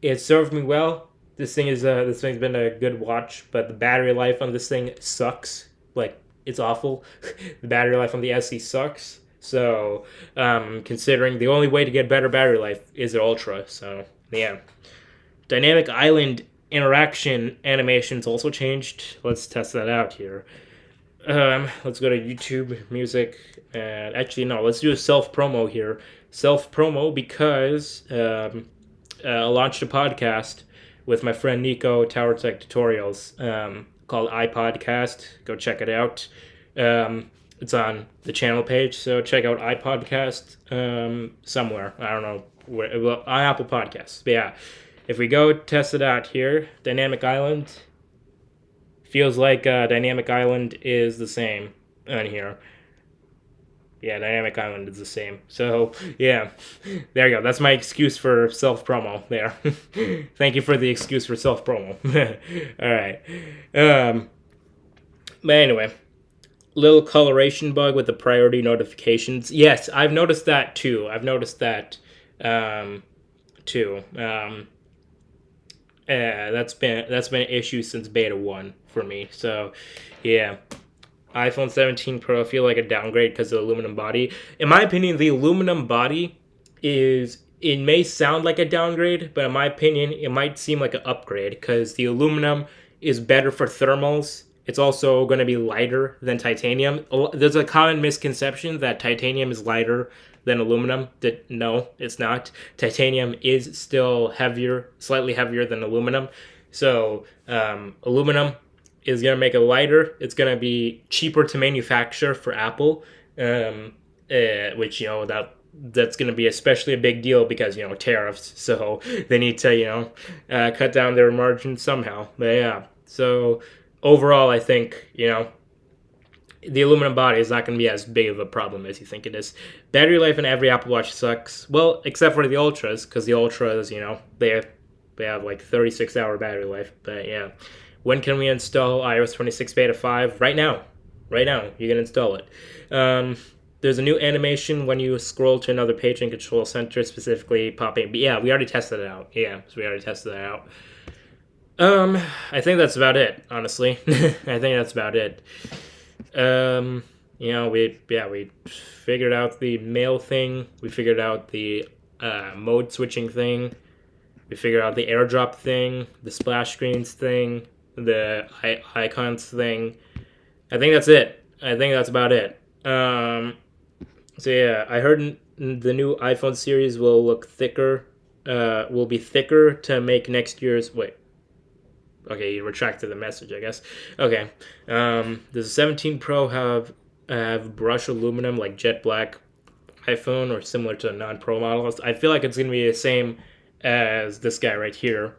it served me well. This thing's been a good watch, but the battery life on this thing sucks. Like, it's awful. The battery life on the SE sucks. So, considering the only way to get better battery life is an Ultra. So, yeah. Dynamic Island interaction animations also changed. Let's test that out here. Let's go to YouTube Music, and actually no, let's do a self promo here. Self promo because I launched a podcast with my friend Nico, Tower Tech Tutorials, called iPodcast. Go check it out. It's on the channel page, so check out iPodcast somewhere. I don't know where. Well, on Apple Podcasts. But yeah, if we go test it out here, Dynamic Island feels like Dynamic Island is the same on here. Yeah, Dynamic Island is the same. So, yeah, there you go. That's my excuse for self-promo there. Thank you for the excuse for self-promo. All right. But anyway, little coloration bug with the priority notifications. Yes, I've noticed that too. Too. That's been an issue since beta 1 for me. So, yeah. iPhone 17 Pro, I feel like a downgrade because of the aluminum body. In my opinion, the aluminum body it may sound like a downgrade, but in my opinion, it might seem like an upgrade because the aluminum is better for thermals. It's also going to be lighter than titanium. There's a common misconception that titanium is lighter than aluminum. No, it's not. Titanium is still heavier, slightly heavier than aluminum. So aluminum is going to make it lighter. It's going to be cheaper to manufacture for Apple, which, that's going to be especially a big deal because, tariffs. So they need to, cut down their margins somehow. But yeah, so overall, I think, the aluminum body is not going to be as big of a problem as you think it is. Battery life in every Apple Watch sucks. Well, except for the Ultras, because the Ultras, they have like 36-hour battery life. But yeah. When can we install iOS 26 Beta 5? Right now. Right now, you can install it. There's a new animation when you scroll to another page in Control Center, specifically popping. But yeah, we already tested it out. I think that's about it, honestly. I think that's about it. We figured out the mail thing. We figured out the mode switching thing. We figured out the airdrop thing, the splash screens thing, the icons thing. I think that's it. I think that's about it. So yeah, I heard the new iPhone series will look thicker. Will be thicker to make next year's. Wait. Okay, you retracted the message, I guess. Okay. Does the 17 Pro have brushed aluminum like jet black iPhone or similar to non-Pro models? I feel like it's gonna be the same as this guy right here,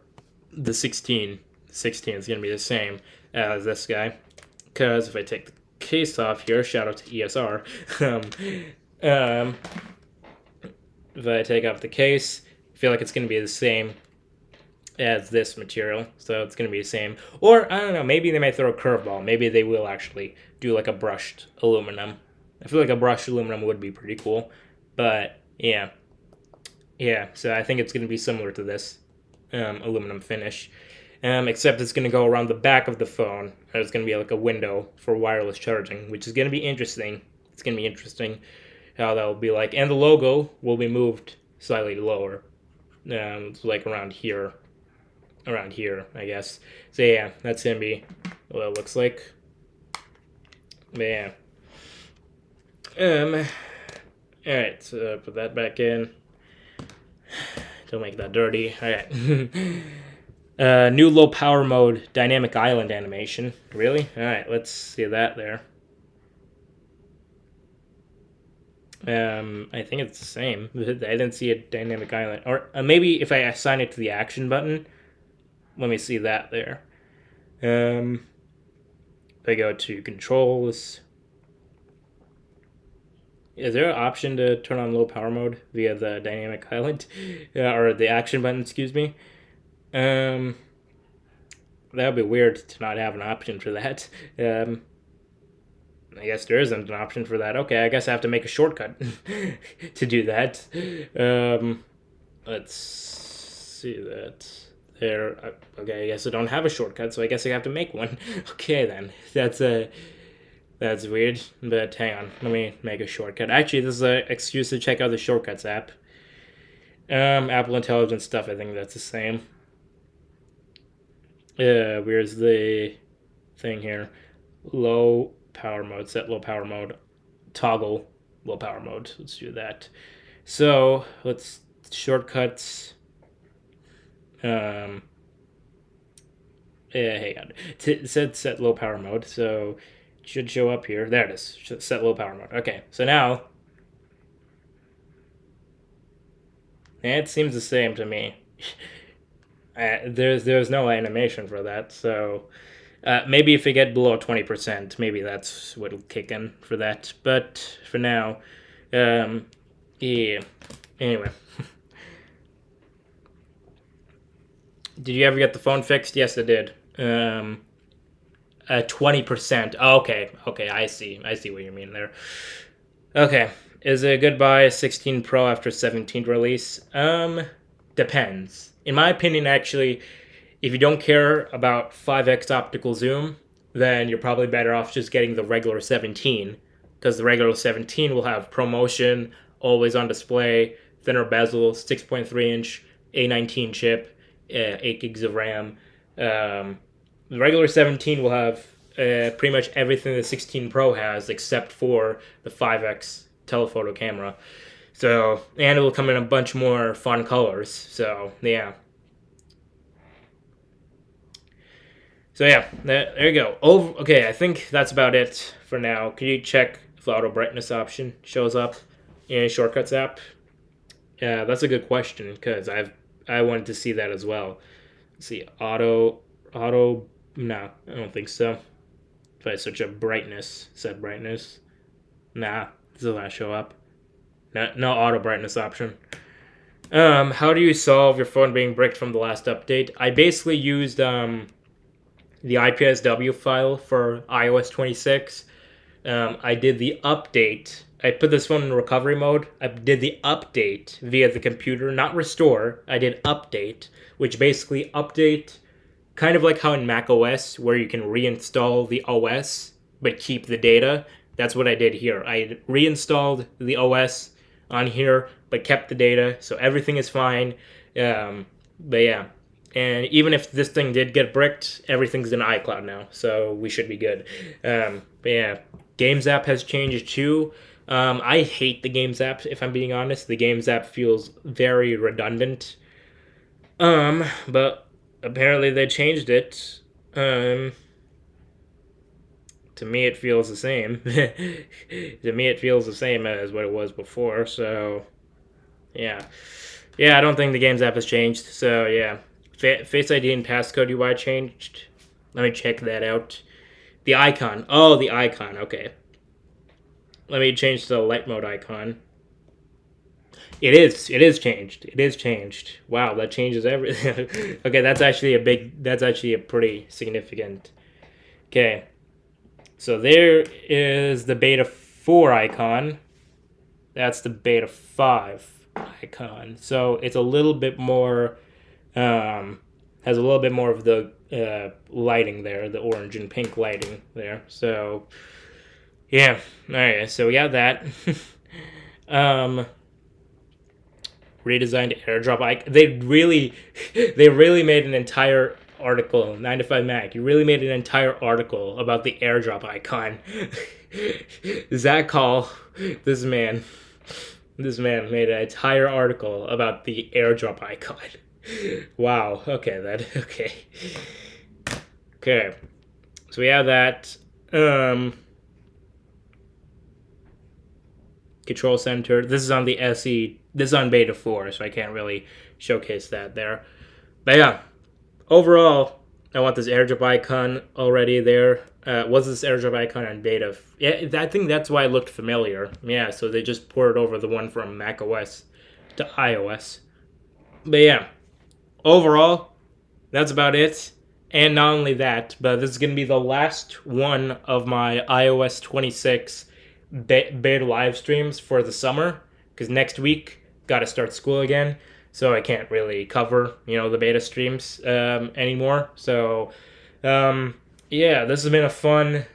the 16. 16 is going to be the same as this guy, because if I take the case off here, shout out to ESR, if I take off the case, I feel like it's going to be the same as this material, so it's going to be the same. Or, I don't know, maybe they might throw a curveball. Maybe they will actually do like a brushed aluminum. I feel like a brushed aluminum would be pretty cool, but yeah. Yeah, so I think it's going to be similar to this aluminum finish. Except it's going to go around the back of the phone. There's going to be like a window for wireless charging, which is going to be interesting. It's going to be interesting how that will be like. And the logo will be moved slightly lower. Like around here. Around here, I guess. So yeah, that's going to be what it looks like. But yeah. Alright, so put that back in. Don't make that dirty. Alright. New low power mode dynamic island animation. Really? Alright, let's see that there. I think it's the same. I didn't see a dynamic island. Or maybe if I assign it to the action button. Let me see that there. If I go to controls. Is there an option to turn on low power mode via the dynamic island? Or the action button, excuse me. That would be weird to not have an option for that. I guess there isn't an option for that. Okay, I guess I have to make a shortcut to do that. Let's see that. There. Okay, I guess I don't have a shortcut, so I guess I have to make one. Okay, then. That's weird, but hang on. Let me make a shortcut. Actually, this is an excuse to check out the Shortcuts app. Apple Intelligence stuff, I think that's the same. Where's the thing here? Low power mode. Set low power mode. Toggle low power mode. Let's do that. So let's shortcuts. Yeah, hang on. It said set low power mode, so it should show up here. There it is. Set low power mode. Okay, so now it seems the same to me. There's no animation for that, so maybe if we get below 20%, maybe that's what'll kick in for that. But for now, yeah. Anyway. Did you ever get the phone fixed? Yes, I did. 20%. Oh, okay, I see what you mean there. Okay, is it a good buy 16 Pro after 17 release? Depends. In my opinion, actually, if you don't care about 5x optical zoom, then you're probably better off just getting the regular 17, because the regular 17 will have ProMotion, always on display, thinner bezel, 6.3-inch A19 chip, 8 gigs of RAM. The regular 17 will have pretty much everything the 16 Pro has except for the 5x telephoto camera. So, and it will come in a bunch more fun colors. So, yeah. So, yeah, there you go. Okay, I think that's about it for now. Could you check if the auto brightness option shows up in a Shortcuts app? Yeah, that's a good question because I wanted to see that as well. Let's see, auto. No, I don't think so. If I search up brightness, set brightness, nah, this does not show up. No auto brightness option. How do you solve your phone being bricked from the last update? I basically used the IPSW file for iOS 26. I did the update. I put this phone in recovery mode. I did the update via the computer, not restore. I did update, which basically update, kind of like how in macOS, where you can reinstall the OS but keep the data. That's what I did here. I reinstalled the OS on here but kept the data, so everything is fine. But yeah, and even if this thing did get bricked, everything's in iCloud now, so we should be good. But yeah, Games app has changed too. I hate the Games app, if I'm being honest. The Games app feels very redundant. But apparently they changed it. To me, it feels the same. To me, it feels the same as what it was before. So, yeah. Yeah, I don't think the Games app has changed. So, yeah. Face ID and passcode UI changed. Let me check that out. The icon. Oh, the icon. Okay. Let me change to the light mode icon. It is changed. It is changed. Wow, that changes everything. Okay, that's actually a pretty significant. Okay. So there is the beta 4 icon. That's the beta 5 icon. So it's a little bit more, has a little bit more of the lighting there, the orange and pink lighting there. So, yeah. Alright, so we got that. Redesigned AirDrop icon. They really made an entire article. 9 to 5 Mac. You really made an entire article about the AirDrop icon. Zach Hall, this man made an entire article about the AirDrop icon. Wow. Okay, okay. So we have that. Control center. This is on the SE. This is on beta 4, so I can't really showcase that there. But yeah, overall, I want this AirDrop icon already there. Was this AirDrop icon on beta? Yeah, I think that's why it looked familiar. Yeah, so they just ported over the one from macOS to iOS. But yeah, overall, that's about it. And not only that, but this is going to be the last one of my iOS 26 beta live streams for the summer, because next week got to start school again, so I can't really cover the beta streams anymore. So yeah, this has been a fun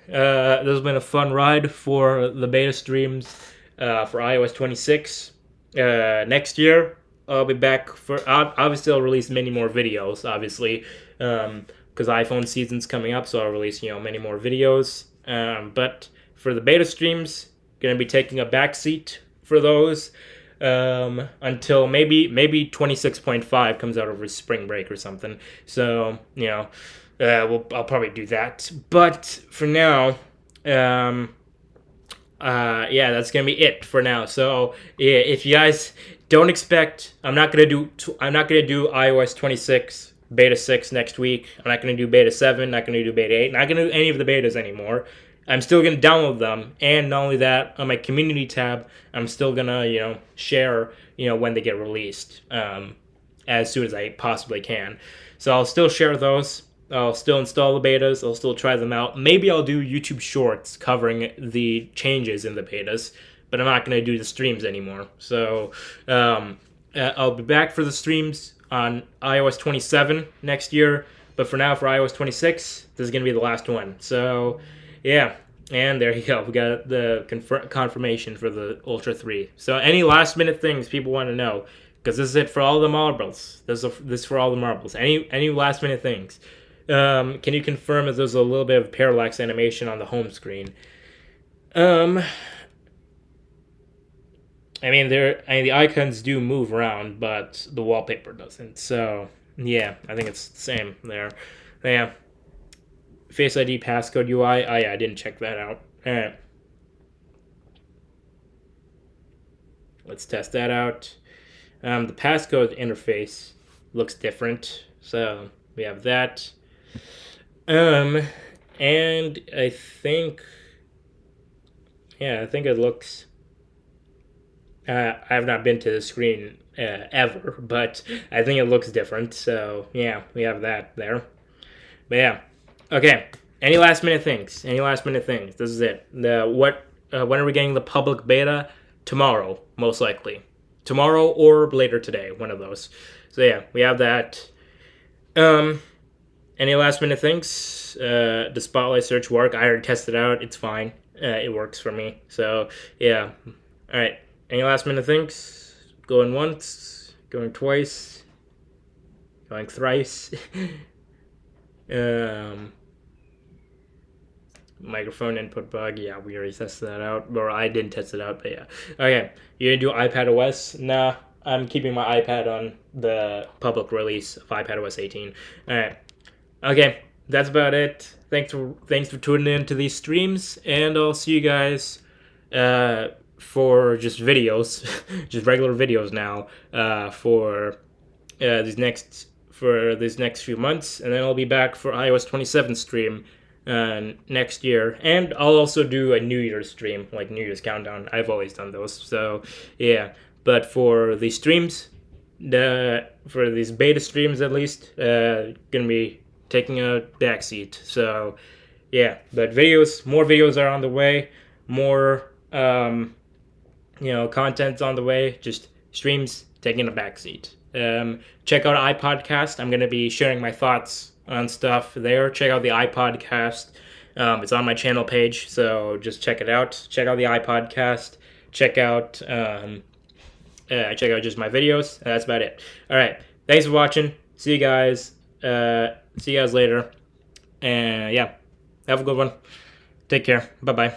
ride for the beta streams for iOS 26. Next year I'll be back for, obviously I'll release many more videos, obviously, because iPhone season's coming up, so I'll release many more videos. But for the beta streams, gonna be taking a backseat for those until maybe 26.5 comes out over spring break or something. So I'll probably do that. But for now, that's gonna be it for now. So yeah, if you guys don't expect, I'm not gonna do iOS 26 beta 6 next week. I'm not gonna do beta 7. Not gonna do beta 8. Not gonna do any of the betas anymore. I'm still gonna download them, and not only that, on my community tab, I'm still gonna share when they get released as soon as I possibly can. So I'll still share those. I'll still install the betas. I'll still try them out. Maybe I'll do YouTube shorts covering the changes in the betas, but I'm not going to do the streams anymore. So I'll be back for the streams on iOS 27 next year. But for now, for iOS 26, this is going to be the last one. So yeah, and there you go. We got the confirmation for the Ultra 3. So any last minute things people want to know, because this is it for all the marbles. This is for all the marbles. Any last minute things. Can you confirm if there's a little bit of parallax animation on the home screen? The icons do move around, but the wallpaper doesn't. So yeah, I think it's the same there. Yeah. Face ID passcode UI. Oh yeah, I didn't check that out. All right. Let's test that out. The passcode interface looks different. So we have that. And I think it looks. I have not been to the screen ever, but I think it looks different. So yeah, we have that there. But yeah, okay. Any last minute things? This is it. When are we getting the public beta? Tomorrow, most likely. Tomorrow or later today, one of those. So yeah, we have that. Any last minute things? The Spotlight search work? I already tested it out. It's fine. It works for me. So yeah. All right. Any last minute things? Going once, going twice, going thrice. Microphone input bug. Yeah, we already tested that out. Or I didn't test it out, but yeah. Okay. You gonna do iPadOS? Nah. I'm keeping my iPad on the public release of iPadOS 18. All right. Okay, that's about it. Thanks for tuning in to these streams, and I'll see you guys for just videos, just regular videos now for these next few months, and then I'll be back for iOS 27 stream next year, and I'll also do a New Year's stream, like New Year's countdown. I've always done those, so yeah. But for these streams, for these beta streams at least, gonna be taking a backseat. So yeah, but more videos are on the way. More content's on the way. Just streams taking a backseat. Check out iPodcast. I'm gonna be sharing my thoughts on stuff there. Check out the iPodcast. It's on my channel page, so just check it out. Check out the iPodcast. Check out just my videos. That's about it. All right. Thanks for watching. See you guys. See you guys later. And yeah, have a good one. Take care. Bye-bye.